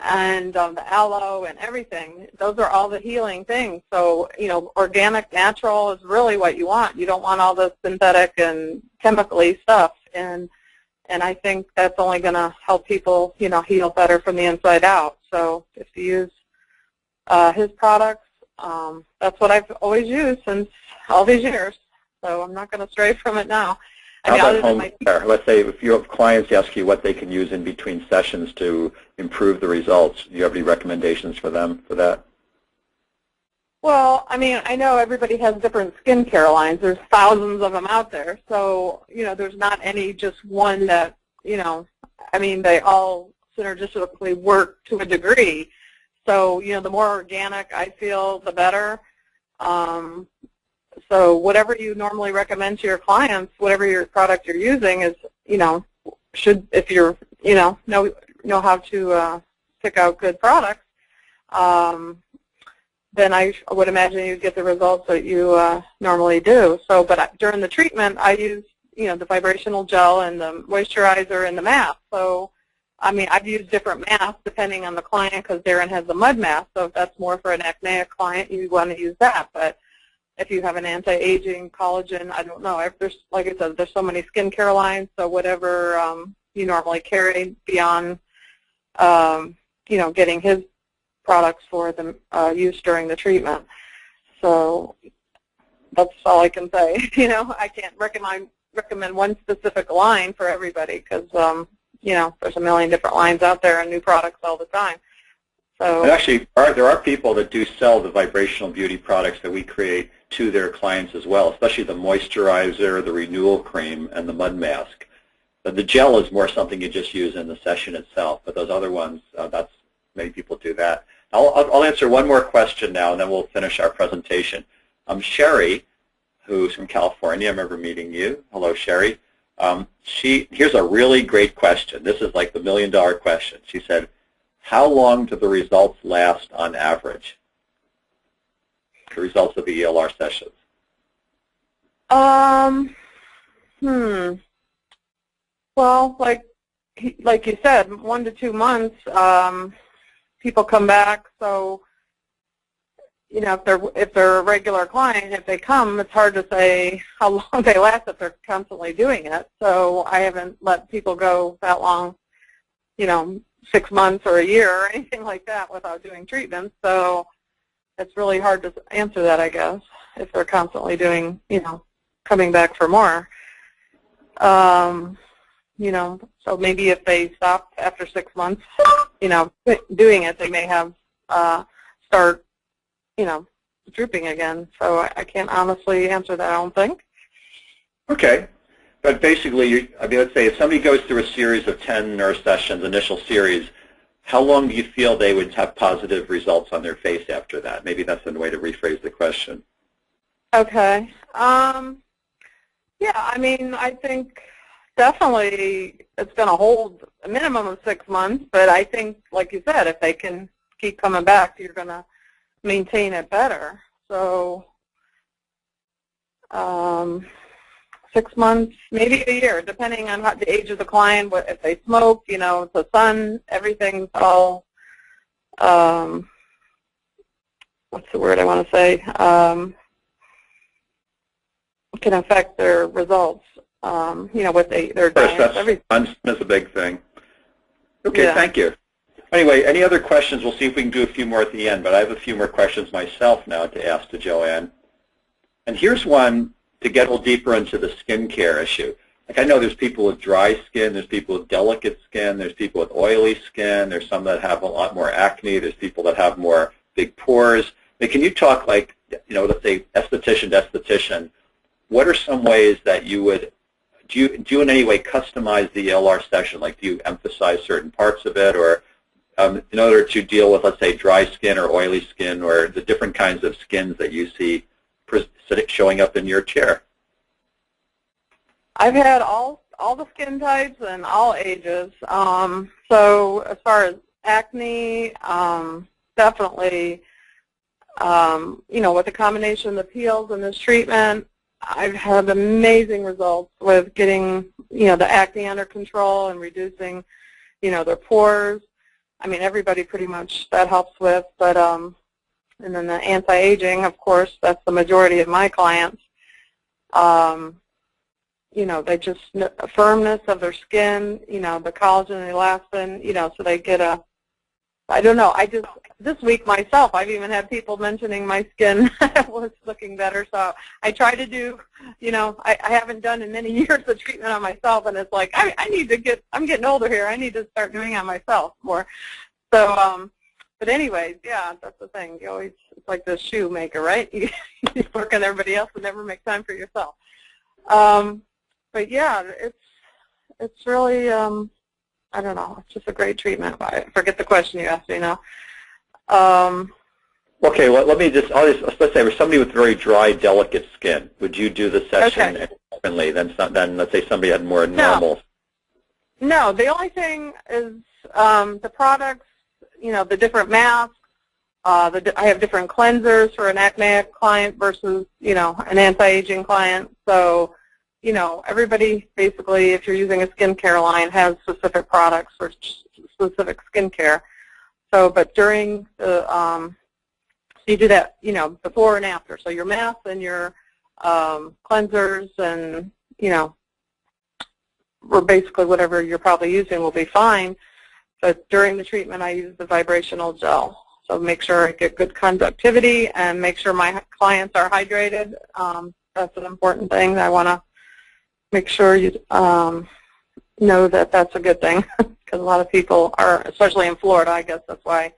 and the aloe and everything. Those are all the healing things. So, organic, natural is really what you want. You don't want all the synthetic and chemical-y stuff. And I think that's only going to help people, heal better from the inside out. So if you use his products, that's what I've always used since all these years. So I'm not going to stray from it now. How about home care? Let's say if you have clients ask you what they can use in between sessions to improve the results, do you have any recommendations for them for that? Well, I know everybody has different skincare lines. There's thousands of them out there. So, there's not any just one that, they all synergistically work to a degree. So, the more organic I feel, the better. So whatever you normally recommend to your clients, whatever your product you're using is, should, if you're, know how to pick out good products, then I would imagine you'd get the results that you normally do. So, but during the treatment, I use, the vibrational gel and the moisturizer and the mask. So, I've used different masks depending on the client because Darren has the mud mask. So if that's more for an acneic client, you want to use that. But if you have an anti-aging collagen, I don't know. If there's, like I said, there's so many skincare lines. So whatever you normally carry beyond, getting his products for the use during the treatment. So that's all I can say. I can't recommend one specific line for everybody because, there's a million different lines out there and new products all the time. So and actually, there are people that do sell the vibrational beauty products that we create to their clients as well, especially the moisturizer, the renewal cream, and the mud mask. The gel is more something you just use in the session itself, but those other ones, many people do that. I'll answer one more question now, and then we'll finish our presentation. Sherry, who's from California, I remember meeting you. Hello, Sherry. Here's a really great question. This is like the million-dollar question. She said, how long do the results last on average, the results of the ELR sessions? Well, like you said, 1 to 2 months. People come back, so if they're a regular client, if they come, it's hard to say how long they last if they're constantly doing it. So I haven't let people go that long, 6 months or a year or anything like that without doing treatments. So it's really hard to answer that, I guess, if they're constantly doing, coming back for more. You know, so maybe if they stop after 6 months, you know, doing it, they may have start, you know, drooping again. So I can't honestly answer that, I don't think. Okay. But basically, I mean, let's say if somebody goes through a series of 10 nurse sessions, initial series, how long do you feel they would have positive results on their face after that? Maybe that's a way to rephrase the question. Okay. Yeah, I mean, I think definitely it's going to hold a minimum of 6 months, but I think, like you said, if they can keep coming back, you're going to maintain it better. So 6 months, maybe a year, depending on the age of the client, what, if they smoke, you know, the sun, everything's all, what's the word I want to say, can affect their results, you know, with their diet, everything. That's a big thing. Okay, yeah. Thank you. Anyway, any other questions? We'll see if we can do a few more at the end, but I have a few more questions myself now to ask to Joanne. And here's one to get a little deeper into the skincare issue. Like I know there's people with dry skin, there's people with delicate skin, there's people with oily skin, there's some that have a lot more acne, there's people that have more big pores. Like, can you talk like, you know, let's say esthetician to esthetician, what are some ways that you would, do you in any way customize the ELR session? Like do you emphasize certain parts of it, or in order to deal with, let's say, dry skin or oily skin or the different kinds of skins that you see showing up in your chair? I've had all the skin types and all ages. So as far as acne, definitely, you know, with the combination of the peels and this treatment, I've had amazing results with getting, you know, the acne under control and reducing, you know, their pores. I mean, everybody pretty much that helps with, but and then the anti-aging, of course, that's the majority of my clients. You know, they just, a firmness of their skin, you know, the collagen and elastin, you know, so they get a, I don't know, this week myself, I've even had people mentioning my skin was looking better, so I try to do, you know, I haven't done in many years of treatment on myself, and it's like, I need to get, I'm getting older here, I need to start doing it on myself more. So, but anyways, yeah, that's the thing, you always, it's like the shoemaker, right? You work on everybody else and never make time for yourself. But yeah, it's really, I don't know, it's just a great treatment. I forget the question you asked me now. Okay, well, let me just, let's say for somebody with very dry, delicate skin, would you do the session differently than let's say somebody had more normal? No, the only thing is the products, you know, the different masks. I have different cleansers for an acneic client versus, you know, an anti-aging client. So, you know, everybody basically, if you're using a skincare line, has specific products for specific skincare. So, but during the, so you do that, you know, before and after. So your masks and your cleansers and, you know, or basically whatever you're probably using will be fine. But during the treatment, I use the vibrational gel. So make sure I get good conductivity and make sure my clients are hydrated. That's an important thing. I want to make sure you know that that's a good thing, because a lot of people are, especially in Florida, I guess that's why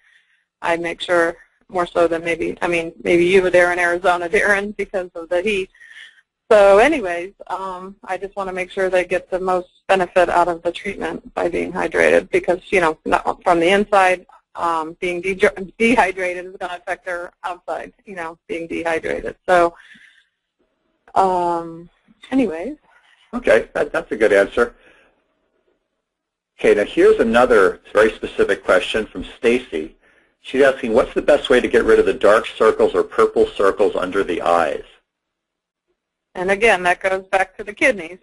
I make sure more so than maybe, I mean, maybe you were there in Arizona, Darren, because of the heat. So anyways, I just want to make sure they get the most benefit out of the treatment by being hydrated, because, you know, not from the inside, being dehydrated is going to affect their outside, you know, being dehydrated. So anyways. Okay, that's a good answer. Okay, now here's another very specific question from Stacy. She's asking, what's the best way to get rid of the dark circles or purple circles under the eyes? And again, that goes back to the kidneys.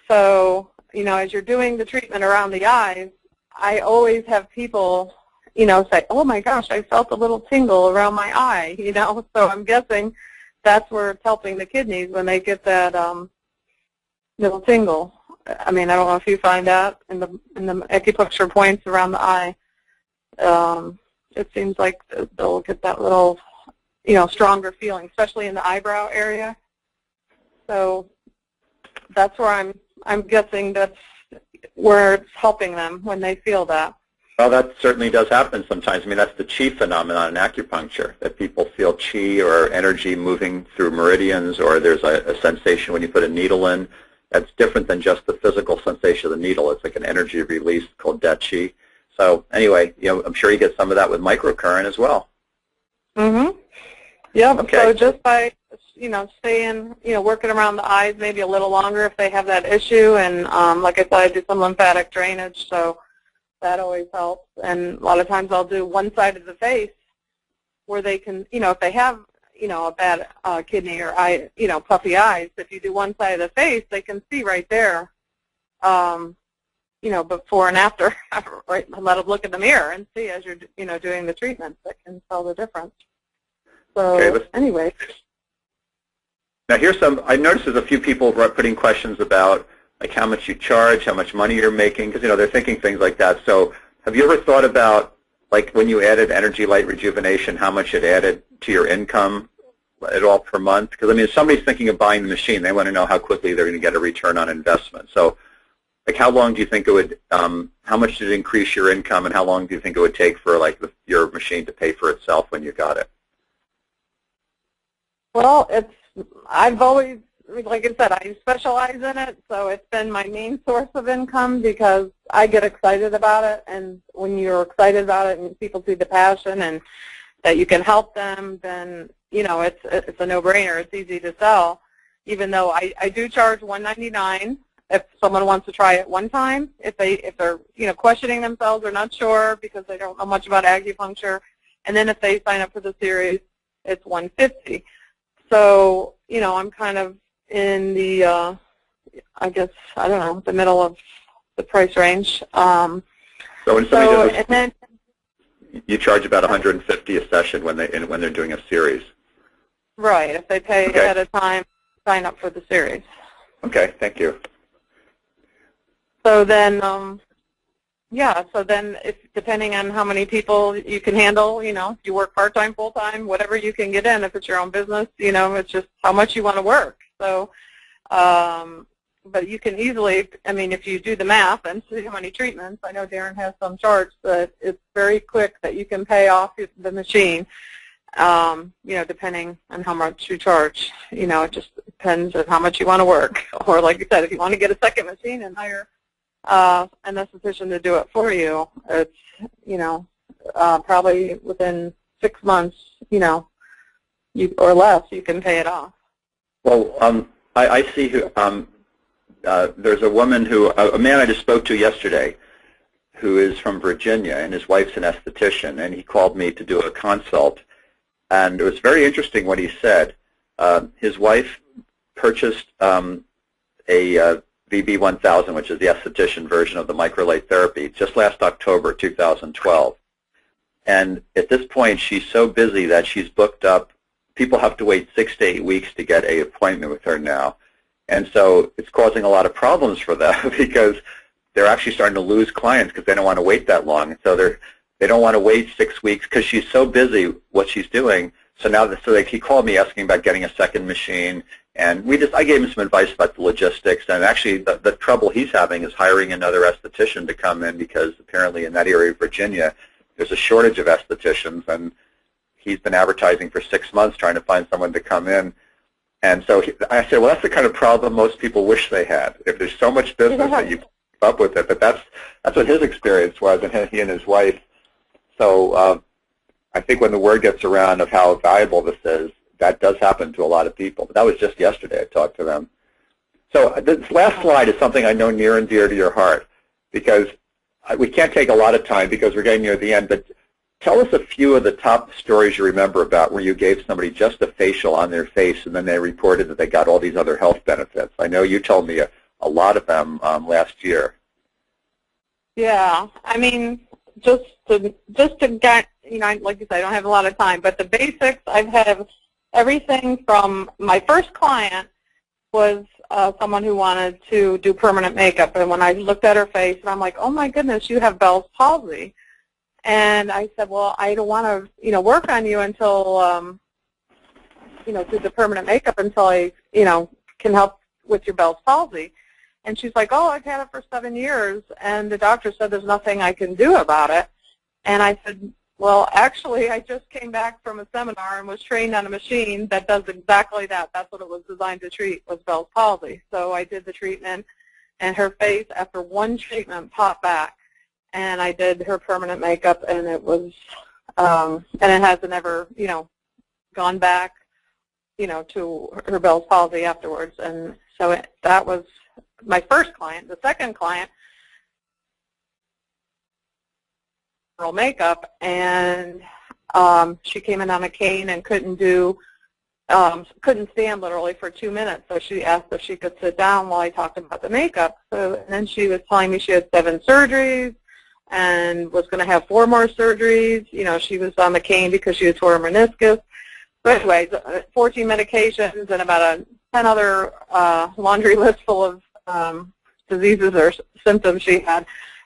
So, you know, as you're doing the treatment around the eyes, I always have people, you know, say, oh my gosh, I felt a little tingle around my eye, you know. So I'm guessing that's where it's helping the kidneys when they get that little tingle. I mean, I don't know if you find that in the acupuncture points around the eye. It seems like they'll get that little, you know, stronger feeling, especially in the eyebrow area. So that's where I'm I'm guessing that's where it's helping them when they feel that. Well, that certainly does happen sometimes. I mean, that's the chi phenomenon in acupuncture, that people feel chi or energy moving through meridians, or there's a sensation when you put a needle in. That's different than just the physical sensation of the needle. It's like an energy release called dat chi. So anyway, I'm sure you get some of that with microcurrent as well. Mm-hmm. Yeah. Okay. So just by staying, working around the eyes maybe a little longer if they have that issue, and like I said, I do some lymphatic drainage, so that always helps. And a lot of times I'll do one side of the face where they can, if they have, a bad kidney or eye, puffy eyes, if you do one side of the face, they can see right there, before and after. Right, let them look in the mirror and see as you're, doing the treatment. That can tell the difference. So okay, anyway. Now here's I noticed there's a few people putting questions about like how much you charge, how much money you're making, because they're thinking things like that. So have you ever thought about, like, when you added energy light rejuvenation, how much it added to your income at all per month? Because I mean, if somebody's thinking of buying the machine, they want to know how quickly they're going to get a return on investment. So like, how long do you think it would, how much did it increase your income, and how long do you think it would take for like your machine to pay for itself when you got it? Well, I've always, like I said, I specialize in it, so it's been my main source of income because I get excited about it, and when you're excited about it and people see the passion and that you can help them, then, it's a no-brainer. It's easy to sell, even though I do charge $199 if someone wants to try it one time, if they're, questioning themselves or not sure because they don't know much about acupuncture, and then if they sign up for the series, it's $150. So, I'm kind of in the, I guess, I don't know, the middle of the price range. So when somebody does you charge about $150 a session when they're doing a series. Right. If they pay ahead of time, sign up for the series. Okay. Thank you. So then, so then if depending on how many people you can handle, if you work part-time, full-time, whatever you can get in, if it's your own business, it's just how much you want to work. So, but you can easily, I mean, if you do the math and see how many treatments, I know Darren has some charts that it's very quick that you can pay off the machine, depending on how much you charge. It just depends on how much you want to work. Or like you said, if you want to get a second machine and hire an esthetician to do it for you, it's, probably within 6 months, or less, you can pay it off. Well, I see who, there's a woman a man I just spoke to yesterday who is from Virginia, and his wife's an esthetician, and he called me to do a consult, and it was very interesting what he said. His wife purchased a VB1000, which is the esthetician version of the microlight therapy, just last October 2012. And at this point, she's so busy that she's booked up. People have to wait 6 to 8 weeks to get an appointment with her now. And so it's causing a lot of problems for them because they're actually starting to lose clients because they don't want to wait that long. So they don't want to wait 6 weeks because she's so busy what she's doing. So now, he called me asking about getting a second machine. And I gave him some advice about the logistics, and actually the trouble he's having is hiring another esthetician to come in because apparently in that area of Virginia there's a shortage of estheticians, and he's been advertising for 6 months trying to find someone to come in. And so I said, well, that's the kind of problem most people wish they had. If there's so much business that you keep up with it, but that's what his experience was, and he and his wife. So I think when the word gets around of how valuable this is, that does happen to a lot of people. But that was just yesterday I talked to them. So this last slide is something I know near and dear to your heart, because we can't take a lot of time because we're getting near the end, but tell us a few of the top stories you remember about where you gave somebody just a facial on their face and then they reported that they got all these other health benefits. I know you told me a lot of them last year. Yeah, I mean, just to get, like you said, I don't have a lot of time, but the basics, I've had everything from my first client was someone who wanted to do permanent makeup, and when I looked at her face, and I'm like, oh my goodness, you have Bell's palsy. And I said, well, I don't want to, work on you until, do the permanent makeup until I, can help with your Bell's palsy. And she's like, oh, I've had it for 7 years, and the doctor said there's nothing I can do about it. And I said, well, actually, I just came back from a seminar and was trained on a machine that does exactly that. That's what it was designed to treat, was Bell's palsy. So I did the treatment, and her face, after one treatment, popped back. And I did her permanent makeup, and it was, and it hasn't ever, gone back, to her Bell's palsy afterwards. And so that was my first client. The second client, makeup, and she came in on a cane and couldn't stand literally for 2 minutes. So she asked if she could sit down while I talked about the makeup. So and then she was telling me she had 7 surgeries and was going to have 4 more surgeries. She was on the cane because she had tore her meniscus. But anyways, 14 medications and about a 10 other laundry list full of diseases or symptoms she had.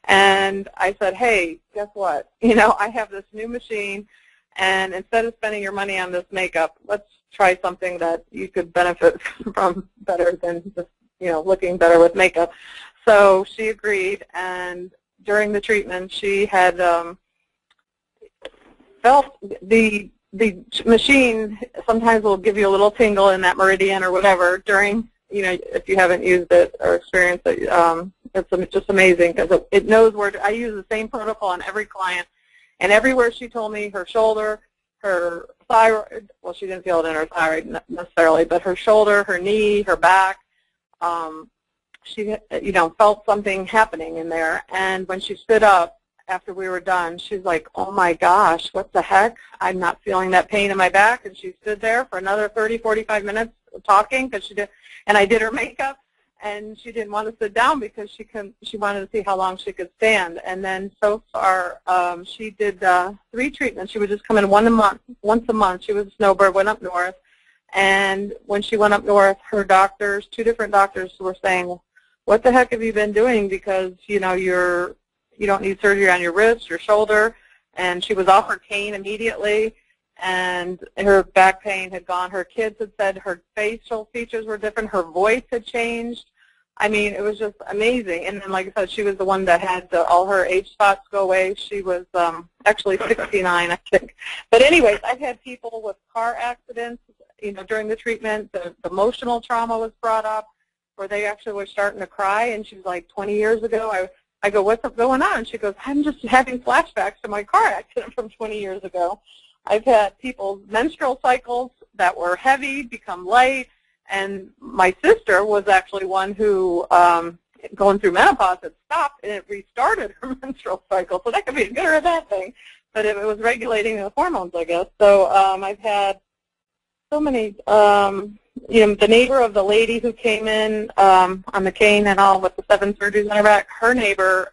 And I said, hey, guess what? I have this new machine, and instead of spending your money on this makeup, let's try something that you could benefit from better than just, looking better with makeup. So she agreed, and during the treatment, she had felt the machine sometimes will give you a little tingle in that meridian or whatever during, if you haven't used it or experienced it. It's just amazing because it knows where I use the same protocol on every client, and everywhere she told me, her shoulder, her thyroid, well, she didn't feel it in her thyroid necessarily, but her shoulder, her knee, her back, she, felt something happening in there. And when she stood up after we were done, she's like, oh my gosh, what the heck? I'm not feeling that pain in my back. And she stood there for another 30, 45 minutes talking because and I did her makeup. And she didn't want to sit down because she wanted to see how long she could stand. And then so far, she did 3 treatments. She would just come in once a month. She was a snowbird, went up north. And when she went up north, her doctors, 2 different doctors, were saying, what the heck have you been doing? Because, you don't need surgery on your wrist, your shoulder. And she was off her cane immediately. And her back pain had gone. Her kids had said her facial features were different. Her voice had changed. I mean, it was just amazing. And then, like I said, she was the one that had all her age spots go away. She was actually 69, I think. But anyways, I've had people with car accidents, during the treatment. The emotional trauma was brought up where they actually were starting to cry. And she was like, 20 years ago, I go, what's going on? And she goes, I'm just having flashbacks to my car accident from 20 years ago. I've had people's menstrual cycles that were heavy become light, and my sister was actually one who, going through menopause, had stopped, and it restarted her menstrual cycle. So that could be a good or a bad thing, but it was regulating the hormones, I guess. So I've had so many, the neighbor of the lady who came in on the cane and all with the 7 surgeries on her back, her neighbor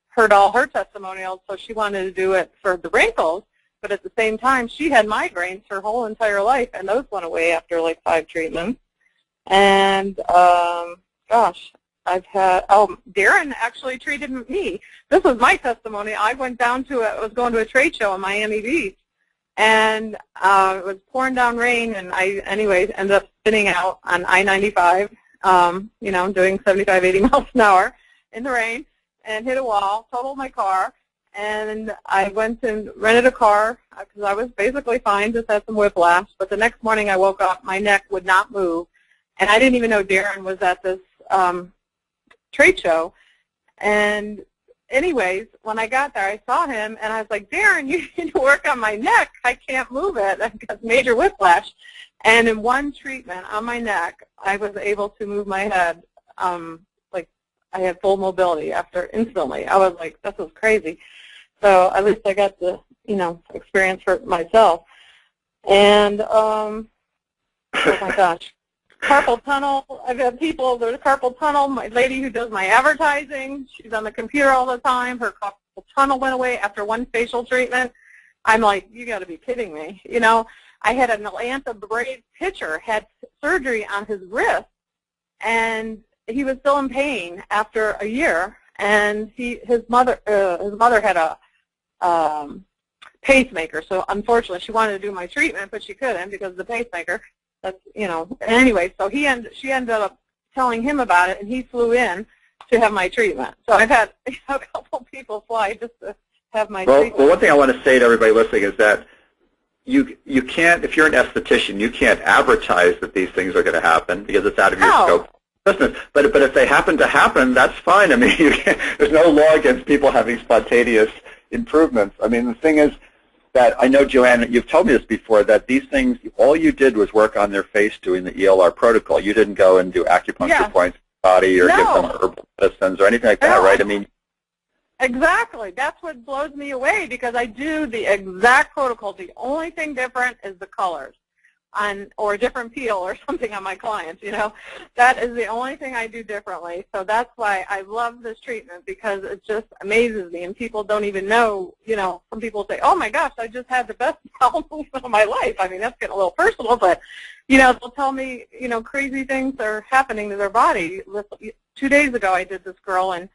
heard all her testimonials, so she wanted to do it for the wrinkles. But at the same time, she had migraines her whole entire life, and those went away after like 5 treatments. And, gosh, I've had, Darren actually treated me. This was my testimony. I went down to I was going to a trade show in Miami Beach, and it was pouring down rain, and I, anyways, ended up spinning out on I-95, doing 75, 80 miles an hour in the rain, and hit a wall, totaled my car. And I went and rented a car because I was basically fine, just had some whiplash. But the next morning I woke up, my neck would not move. And I didn't even know Darren was at this trade show. And anyways, when I got there, I saw him, and I was like, Darren, you need to work on my neck. I can't move it. I've got major whiplash. And in one treatment on my neck, I was able to move my head. Like I had full mobility after instantly. I was like, this is crazy. So at least I got the, experience for myself. And, oh my gosh, carpal tunnel. I've had people, there's a carpal tunnel. My lady who does my advertising, she's on the computer all the time. Her carpal tunnel went away after one facial treatment. I'm like, you got to be kidding me. I had an Atlanta Braves pitcher had surgery on his wrist, and he was still in pain after a year. And his mother had a pacemaker. So unfortunately, she wanted to do my treatment, but she couldn't because of the pacemaker. That's, anyway, so she ended up telling him about it, and he flew in to have my treatment. So I've had a couple people fly just to have my treatment. Well, one thing I want to say to everybody listening is that you can't, if you're an esthetician, you can't advertise that these things are going to happen because it's out of your scope of business. But if they happen to happen, that's fine. I mean, there's no law against people having spontaneous improvements. I mean, the thing is that I know, Joanne, you've told me this before, that these things, all you did was work on their face doing the ELR protocol. You didn't go and do acupuncture points in the body or give them herbal medicines or anything like that, right? I mean, exactly. That's what blows me away, because I do the exact protocol. The only thing different is the colors or a different peel or something on my clients, you know. That is the only thing I do differently. So that's why I love this treatment, because it just amazes me. And people don't even know, you know, some people say, oh, my gosh, I just had the best bowel movement of my life. I mean, that's getting a little personal, but, you know, they'll tell me, you know, crazy things are happening to their body. 2 days ago I did this girl, and,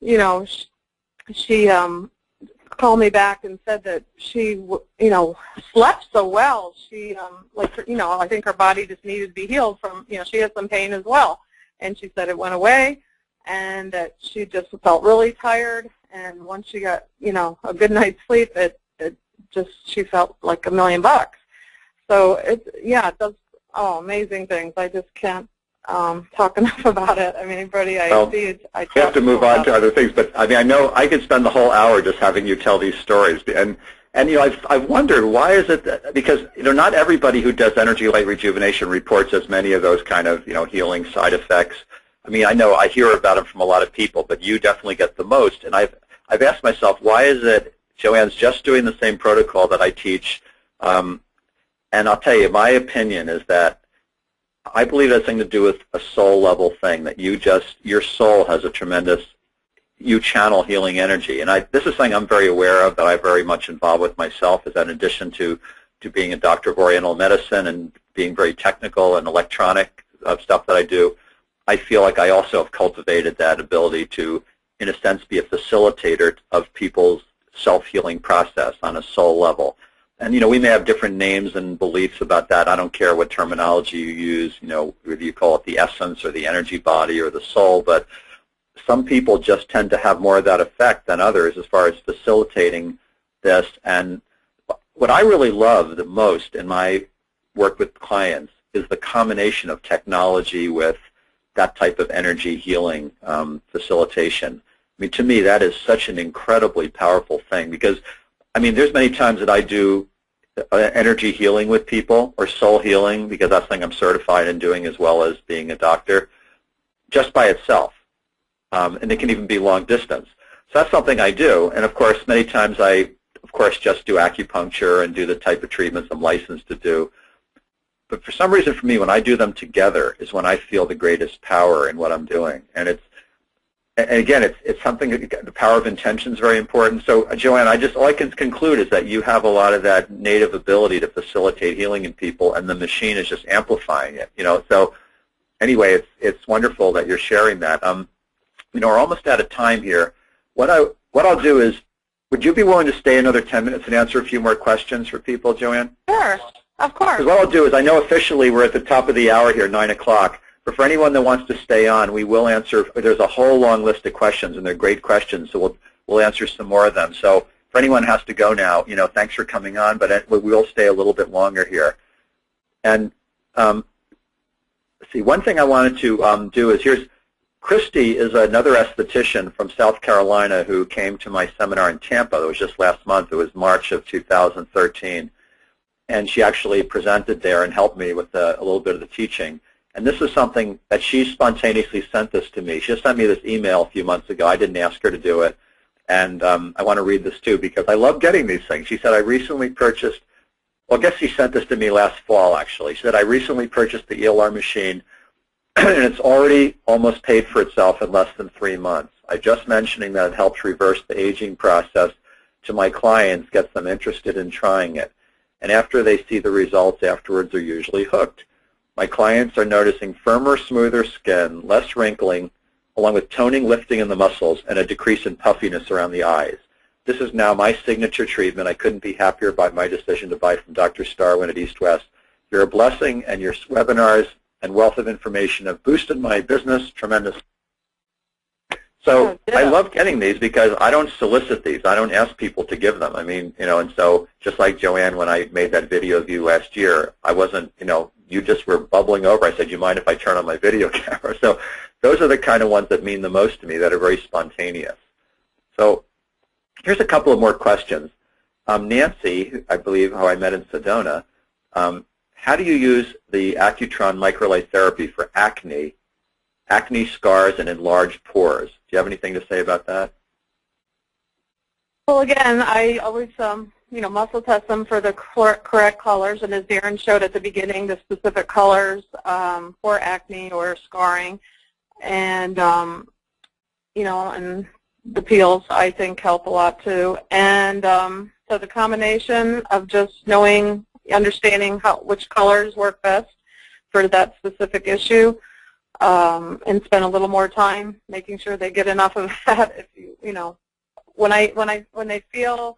you know, she called me back and said that she, you know, slept so well. She, like, you know, I think her body just needed to be healed from, you know, she had some pain as well. And she said it went away, and that she just felt really tired. And once she got, you know, a good night's sleep, it just, she felt like $1,000,000. So it does, amazing things. I just can't talk enough about it. I mean, anybody I see, I have to move on to other things, but I mean, I know I could spend the whole hour just having you tell these stories, and you know, I've wondered, why is it that, because, you know, not everybody who does energy light rejuvenation reports as many of those kind of, you know, healing side effects. I mean, I know I hear about them from a lot of people, but you definitely get the most, and I've asked myself, why is it Joanne's just doing the same protocol that I teach? And I'll tell you, my opinion is that I believe it has something to do with a soul level thing, that your soul has a tremendous, you channel healing energy. And this is something I'm very aware of, that I'm very much involved with myself, is that in addition to being a doctor of Oriental medicine and being very technical and electronic stuff that I do, I feel like I also have cultivated that ability to, in a sense, be a facilitator of people's self-healing process on a soul level. And, you know, we may have different names and beliefs about that. I don't care what terminology you use, you know, whether you call it the essence or the energy body or the soul, but some people just tend to have more of that effect than others as far as facilitating this. And what I really love the most in my work with clients is the combination of technology with that type of energy healing facilitation. I mean, to me, that is such an incredibly powerful thing, because I mean, there's many times that I do energy healing with people, or soul healing, because that's something I'm certified in doing as well as being a doctor, just by itself. And it can even be long distance. So that's something I do. And, of course, many times I, of course, just do acupuncture and do the type of treatments I'm licensed to do. But for some reason, for me, when I do them together is when I feel the greatest power in what I'm doing. And again, it's something, the power of intention is very important. So, Joanne, all I can conclude is that you have a lot of that native ability to facilitate healing in people, and the machine is just amplifying it. You know, so anyway, it's wonderful that you're sharing that. You know, we're almost out of time here. What I'll do is, would you be willing to stay another 10 minutes and answer a few more questions for people, Joanne? Sure, of course. Because what I'll do is, I know officially we're at the top of the hour here, 9 o'clock. But for anyone that wants to stay on, we will answer. There's a whole long list of questions, and they're great questions, so we'll answer some more of them. So for anyone who has to go now, you know, thanks for coming on, but we will stay a little bit longer here. And let's see, one thing I wanted to do is, Christy is another esthetician from South Carolina who came to my seminar in Tampa. It was just last month. It was March of 2013. And she actually presented there and helped me with a little bit of the teaching. And this is something that she spontaneously sent this to me. She just sent me this email a few months ago. I didn't ask her to do it. And I want to read this too, because I love getting these things. She said, I recently purchased, well, I guess she sent this to me last fall, actually. She said, I recently purchased the ELR machine, and it's already almost paid for itself in less than 3 months. I just mentioning that it helps reverse the aging process to my clients, gets them interested in trying it. And after they see the results afterwards, they're usually hooked. My clients are noticing firmer, smoother skin, less wrinkling, along with toning, lifting in the muscles, and a decrease in puffiness around the eyes. This is now my signature treatment. I couldn't be happier about my decision to buy from Dr. Starwin at East West. You're a blessing, and your webinars and wealth of information have boosted my business tremendously. So I love getting these because I don't solicit these. I don't ask people to give them. I mean, and so just like Joanne, when I made that video of you last year, I wasn't, you just were bubbling over. I said, you mind if I turn on my video camera? So those are the kind of ones that mean the most to me, that are very spontaneous. So here's a couple of more questions. Nancy, I believe, who I met in Sedona, how do you use the Accutron microlight therapy for acne scars, and enlarged pores? Do you have anything to say about that? Well, again, I always, muscle test them for the correct colors, and as Darren showed at the beginning, the specific colors for acne or scarring, and and the peels, I think, help a lot too. And so the combination of just understanding which colors work best for that specific issue, and spend a little more time making sure they get enough of that. If when they feel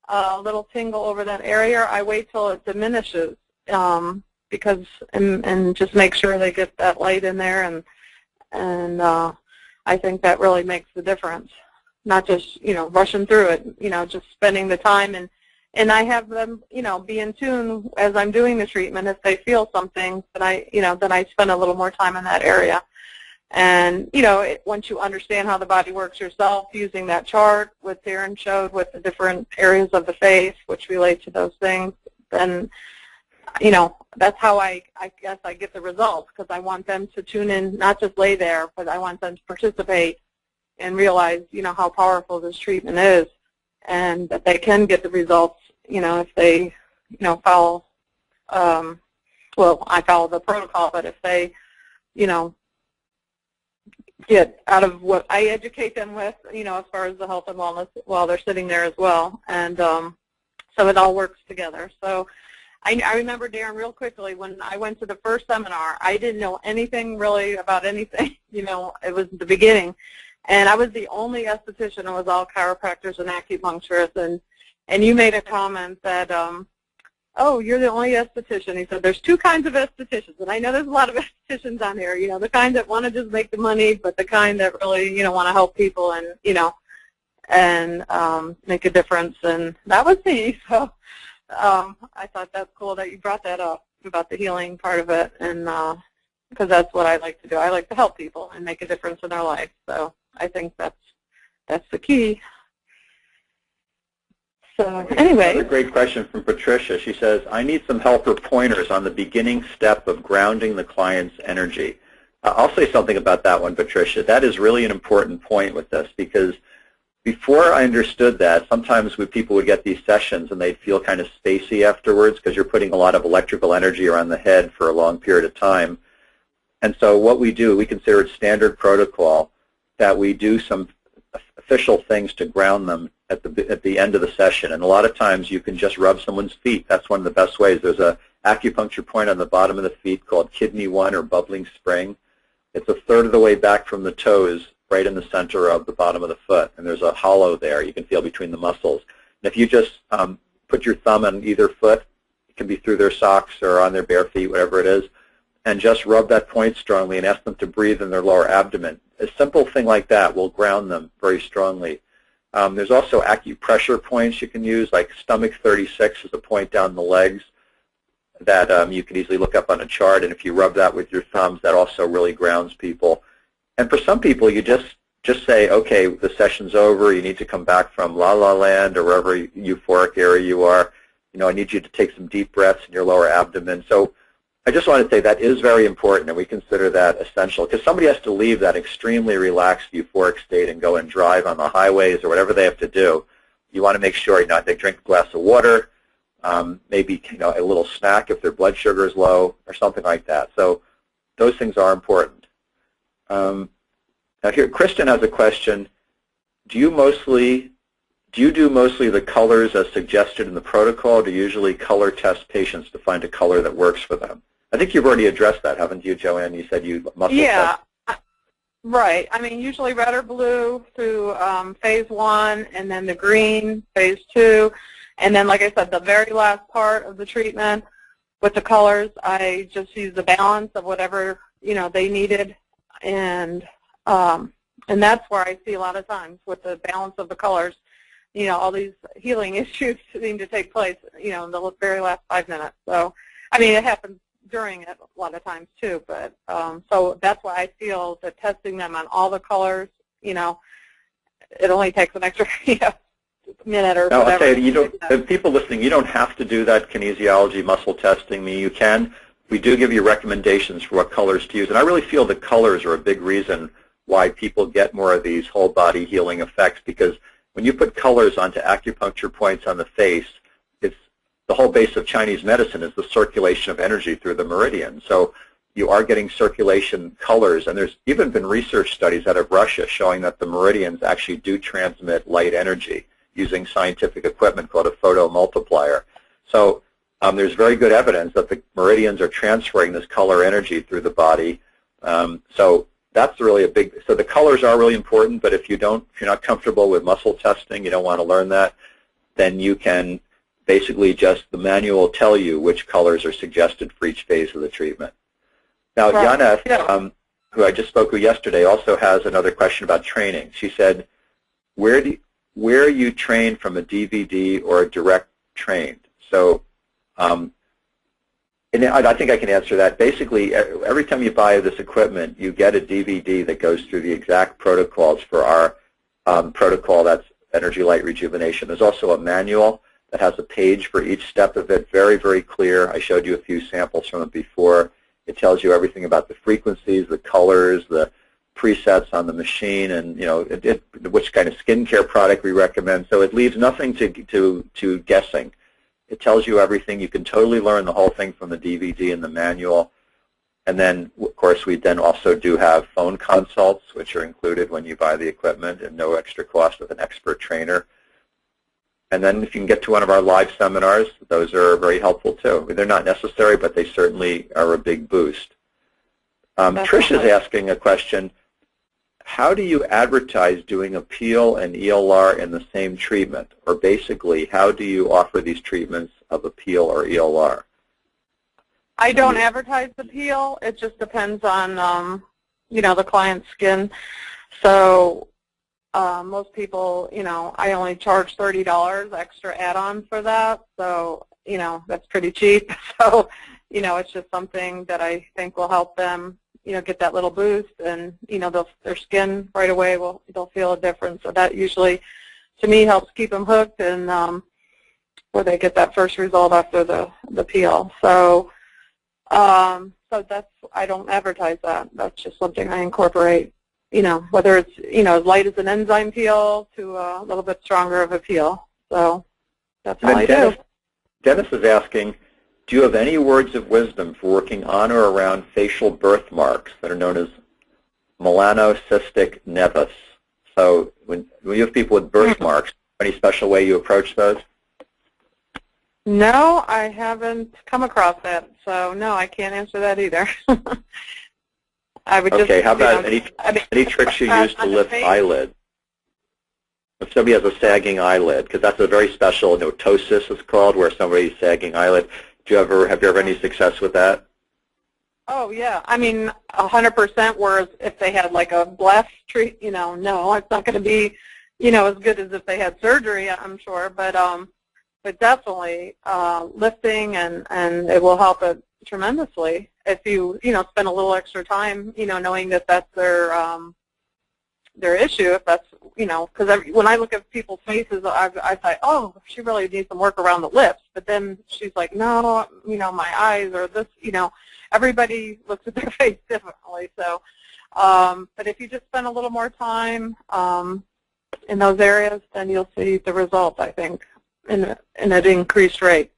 a little tingle over that area, I wait till it diminishes, because and just make sure they get that light in there, and I think that really makes the difference. Not just rushing through it, just spending the time, and I have them be in tune as I'm doing the treatment. If they feel something, then I spend a little more time in that area. And once you understand how the body works yourself, using that chart with Darren showed with the different areas of the face which relate to those things, then that's how I guess I get the results, because I want them to tune in, not just lay there, but I want them to participate and realize how powerful this treatment is, and that they can get the results if they follow I follow the protocol, but if they get out of what I educate them with, as far as the health and wellness while they're sitting there as well. And so it all works together. So I remember, Darren, real quickly, when I went to the first seminar, I didn't know anything really about anything. It was the beginning. And I was the only esthetician. It was all chiropractors and acupuncturists. And you made a comment that, oh, you're the only esthetician. He said, there's two kinds of estheticians. And I know there's a lot of estheticians on here, the kind that want to just make the money, but the kind that really, want to help people and, and make a difference. And that was me. So I thought that's cool that you brought that up about the healing part of it. And because that's what I like to do. I like to help people and make a difference in their life. So I think that's the key. So anyway. Another great question from Patricia. She says, I need some help or pointers on the beginning step of grounding the client's energy. I'll say something about that one, Patricia. That is really an important point with this, because before I understood that, sometimes people would get these sessions and they'd feel kind of spacey afterwards, because you're putting a lot of electrical energy around the head for a long period of time. And so what we do, we consider it standard protocol that we do some official things to ground them at the end of the session. And a lot of times you can just rub someone's feet. That's one of the best ways. There's a acupuncture point on the bottom of the feet called Kidney 1 or Bubbling Spring. It's a third of the way back from the toes, right in the center of the bottom of the foot. And there's a hollow there you can feel between the muscles. And if you just put your thumb on either foot, it can be through their socks or on their bare feet, whatever it is, and just rub that point strongly and ask them to breathe in their lower abdomen. A simple thing like that will ground them very strongly. There's also acupressure points you can use, like stomach 36 is a point down the legs that you can easily look up on a chart, and if you rub that with your thumbs, that also really grounds people. And for some people, you just say, okay, the session's over, you need to come back from La La Land or wherever euphoric area you are. I need you to take some deep breaths in your lower abdomen. So I just want to say that is very important, and we consider that essential, because somebody has to leave that extremely relaxed euphoric state and go and drive on the highways or whatever they have to do. You want to make sure they drink a glass of water, maybe a little snack if their blood sugar is low or something like that. So those things are important. Now here, Kristen has a question. Do you do mostly the colors as suggested in the protocol, or do you usually color test patients to find a color that works for them? I think you've already addressed that, haven't you, Joanne? You said you muscle test. Right. I mean, usually red or blue through phase 1, and then the green, phase 2. And then, like I said, the very last part of the treatment, with the colors, I just used the balance of whatever, they needed, and that's where I see a lot of times with the balance of the colors, all these healing issues seem to take place, in the very last 5 minutes. So, I mean, it happens during it a lot of times too, but so that's why I feel that testing them on all the colors, it only takes an extra minute or now, whatever. I'll tell you, people listening, you don't have to do that kinesiology muscle testing. I mean, you can. We do give you recommendations for what colors to use, and I really feel the colors are a big reason why people get more of these whole body healing effects, because when you put colors onto acupuncture points on the face, it's the whole base of Chinese medicine is the circulation of energy through the meridian. So you are getting circulation colors, and there's even been research studies out of Russia showing that the meridians actually do transmit light energy using scientific equipment called a photomultiplier. So there's very good evidence that the meridians are transferring this color energy through the body. So that's really a big, so the colors are really important, but if you're not comfortable with muscle testing, you don't want to learn that, then you can basically just, the manual will tell you which colors are suggested for each phase of the treatment. Now, Right. Joanna, who I just spoke with yesterday, also has another question about training. She said, where are you trained from a DVD or a direct trained? So, and I think I can answer that. Basically, every time you buy this equipment, you get a DVD that goes through the exact protocols for our protocol that's energy light rejuvenation. There's also a manual that has a page for each step of it, very, very clear. I showed you a few samples from it before. It tells you everything about the frequencies, the colors, the presets on the machine, and which kind of skincare product we recommend. So it leaves nothing to guessing. It tells you everything. You can totally learn the whole thing from the DVD and the manual. And then, of course, we then also do have phone consults, which are included when you buy the equipment, and no extra cost with an expert trainer. And then if you can get to one of our live seminars, those are very helpful too. They're not necessary, but they certainly are a big boost. Trish is asking a question. How do you advertise doing a peel and ELR in the same treatment? Or basically, how do you offer these treatments of a peel or ELR? I don't advertise the peel. It just depends on, the client's skin. So most people, I only charge $30 extra add-on for that. So, that's pretty cheap. So, it's just something that I think will help them, get that little boost, and, their skin right away they'll feel a difference. So that usually, to me, helps keep them hooked, and where they get that first result after the peel. So, so that's, I don't advertise that. That's just something I incorporate, whether it's, as light as an enzyme peel to a little bit stronger of a peel. So that's all I do. Dennis is asking, do you have any words of wisdom for working on or around facial birthmarks that are known as melanocystic nevus? So when you have people with birthmarks, any special way you approach those? No, I haven't come across that. So no, I can't answer that either. I would okay, just, how about any tricks you use to lift eyelids? If somebody has a sagging eyelid, because that's a very special notosis, it's called, where somebody's sagging eyelid. Have you ever any success with that? Oh yeah, I mean 100%. Whereas if they had like a blast treat, no, it's not going to be, as good as if they had surgery, I'm sure. But definitely lifting and it will help it tremendously if you spend a little extra time, knowing that that's their issue. If that's because when I look at people's faces, I say, oh, she really needs some work around the lips. But then she's like, no, my eyes or this, everybody looks at their face differently. So, but if you just spend a little more time in those areas, then you'll see the results, I think, in an increased rate.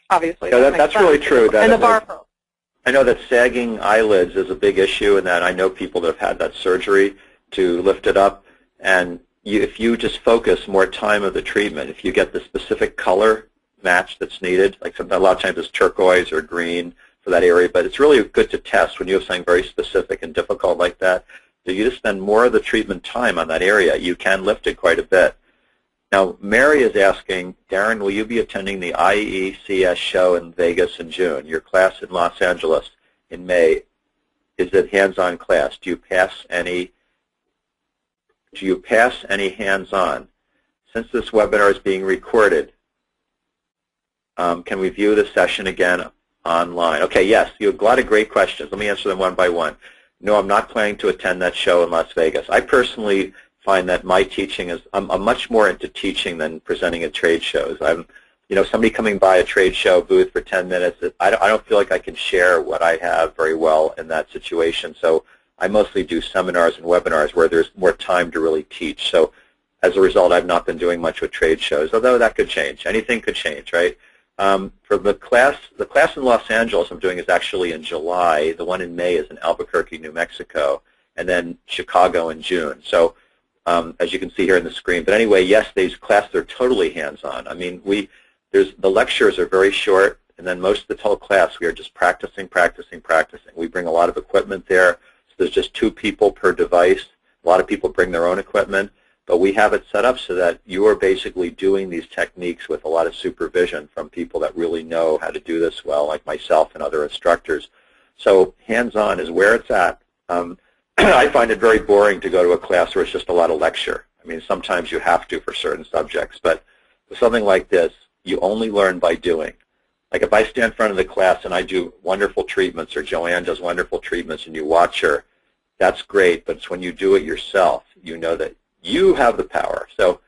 Obviously, yeah, that's really true. And the bar pro. I know that sagging eyelids is a big issue, and that I know people that have had that surgery to lift it up. And if you just focus more time of the treatment, if you get the specific color match that's needed, like a lot of times it's turquoise or green for that area, but it's really good to test when you have something very specific and difficult like that. So you just spend more of the treatment time on that area, you can lift it quite a bit. Now, Mary is asking, Darren, will you be attending the IECS show in Vegas in June? Your class in Los Angeles in May, is it hands-on class? Do you pass any hands-on? Since this webinar is being recorded, can we view the session again online? Okay, yes, you have a lot of great questions. Let me answer them one by one. No, I'm not planning to attend that show in Las Vegas. I personally find that my teaching is, I'm much more into teaching than presenting at trade shows. Somebody coming by a trade show booth for 10 minutes, I don't feel like I can share what I have very well in that situation. So I mostly do seminars and webinars where there's more time to really teach. So as a result, I've not been doing much with trade shows, although that could change. Anything could change, right? For the class in Los Angeles I'm doing is actually in July. The one in May is in Albuquerque, New Mexico, and then Chicago in June. So as you can see here on the screen. But anyway, yes, these classes are totally hands-on. I mean, the lectures are very short, and then most of the whole class we are just practicing. We bring a lot of equipment there. So there's just 2 people per device. A lot of people bring their own equipment. But we have it set up so that you are basically doing these techniques with a lot of supervision from people that really know how to do this well, like myself and other instructors. So hands-on is where it's at. I find it very boring to go to a class where it's just a lot of lecture. I mean, sometimes you have to for certain subjects, but with something like this, you only learn by doing. Like if I stand in front of the class and I do wonderful treatments, or Joanne does wonderful treatments, and you watch her, that's great, but it's when you do it yourself, you know that you have the power. So,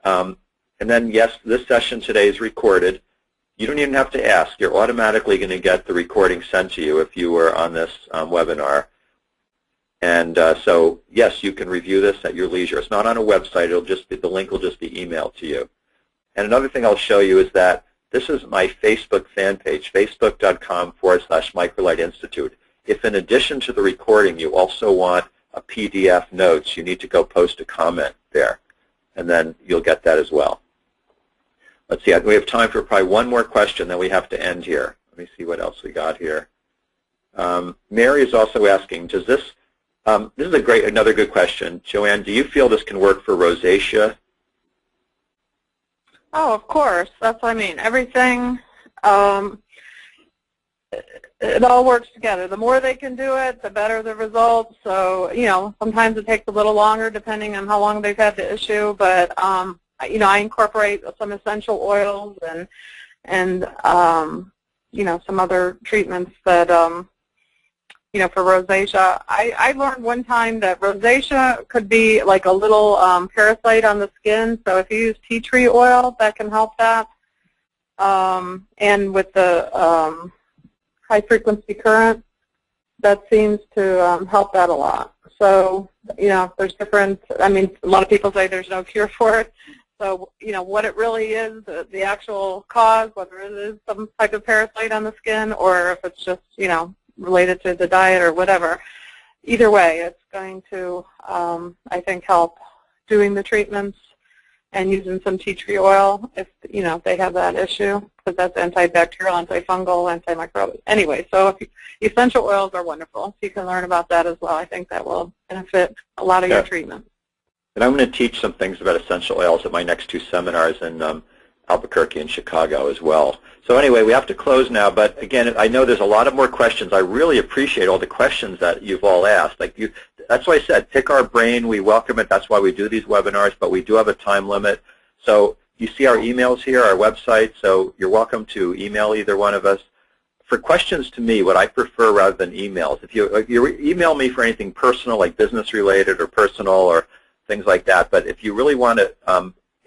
and then yes, this session today is recorded. You don't even have to ask. You're automatically going to get the recording sent to you if you were on this webinar. And so, yes, you can review this at your leisure. It's not on a website. It'll just be, the link will just be emailed to you. And another thing I'll show you is that this is my Facebook fan page, facebook.com/Microlight Institute. If in addition to the recording you also want a PDF notes, you need to go post a comment there, and then you'll get that as well. Let's see, we have time for probably one more question, then we have to end here. Let me see what else we got here. Mary is also asking, does this is another good question. Joanne, do you feel this can work for rosacea? Oh, of course. That's what I mean. Everything, it all works together. The more they can do it, the better the results. So, sometimes it takes a little longer depending on how long they've had the issue, but, I incorporate some essential oils and some other treatments that, for rosacea. I learned one time that rosacea could be like a little parasite on the skin. So if you use tea tree oil, that can help that. And with the high-frequency current, that seems to help that a lot. So, there's different, a lot of people say there's no cure for it. So, what it really is, the actual cause, whether it is some type of parasite on the skin or if it's just, related to the diet or whatever. Either way, it's going to, I think, help doing the treatments and using some tea tree oil if, they have that issue, because that's antibacterial, antifungal, antimicrobial. Anyway, so essential oils are wonderful. So you can learn about that as well. I think that will benefit a lot of your treatment. And I'm going to teach some things about essential oils at my next 2 seminars in Albuquerque and Chicago as well. So anyway, we have to close now, but again, I know there's a lot of more questions. I really appreciate all the questions that you've all asked. That's why I said, pick our brain. We welcome it. That's why we do these webinars, but we do have a time limit. So you see our emails here, our website, so you're welcome to email either one of us. For questions to me, what I prefer rather than emails, if you email me for anything personal, like business related or personal or things like that, but if you really want to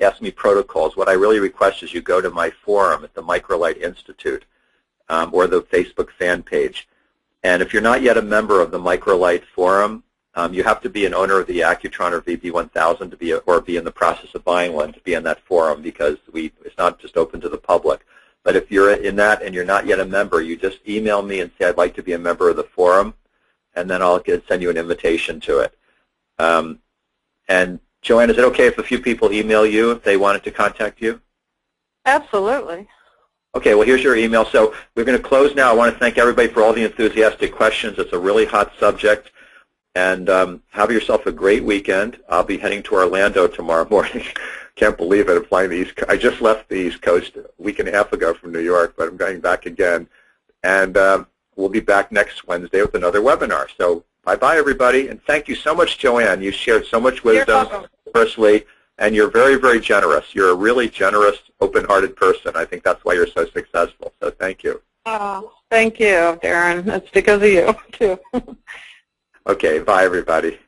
ask me protocols, what I really request is you go to my forum at the Microlight Institute or the Facebook fan page. And if you're not yet a member of the Microlight forum, you have to be an owner of the Accutron or VB1000 to be, or be in the process of buying one to be in that forum, because it's not just open to the public. But if you're in that and you're not yet a member, you just email me and say, I'd like to be a member of the forum, and then I'll send you an invitation to it. And Joanne, is it okay if a few people email you if they wanted to contact you? Absolutely. Okay, well, here's your email. So we're going to close now. I want to thank everybody for all the enthusiastic questions. It's a really hot subject. And have yourself a great weekend. I'll be heading to Orlando tomorrow morning. Can't believe it. I'm flying the East Coast. I just left the East Coast a week and a half ago from New York, but I'm going back again. And we'll be back next Wednesday with another webinar. So bye-bye, everybody. And thank you so much, Joanne. You shared so much wisdom, firstly, and you're very, very generous. You're a really generous, open-hearted person. I think that's why you're so successful. So thank you. Oh, thank you, Darren. It's because of you, too. Okay, bye, everybody.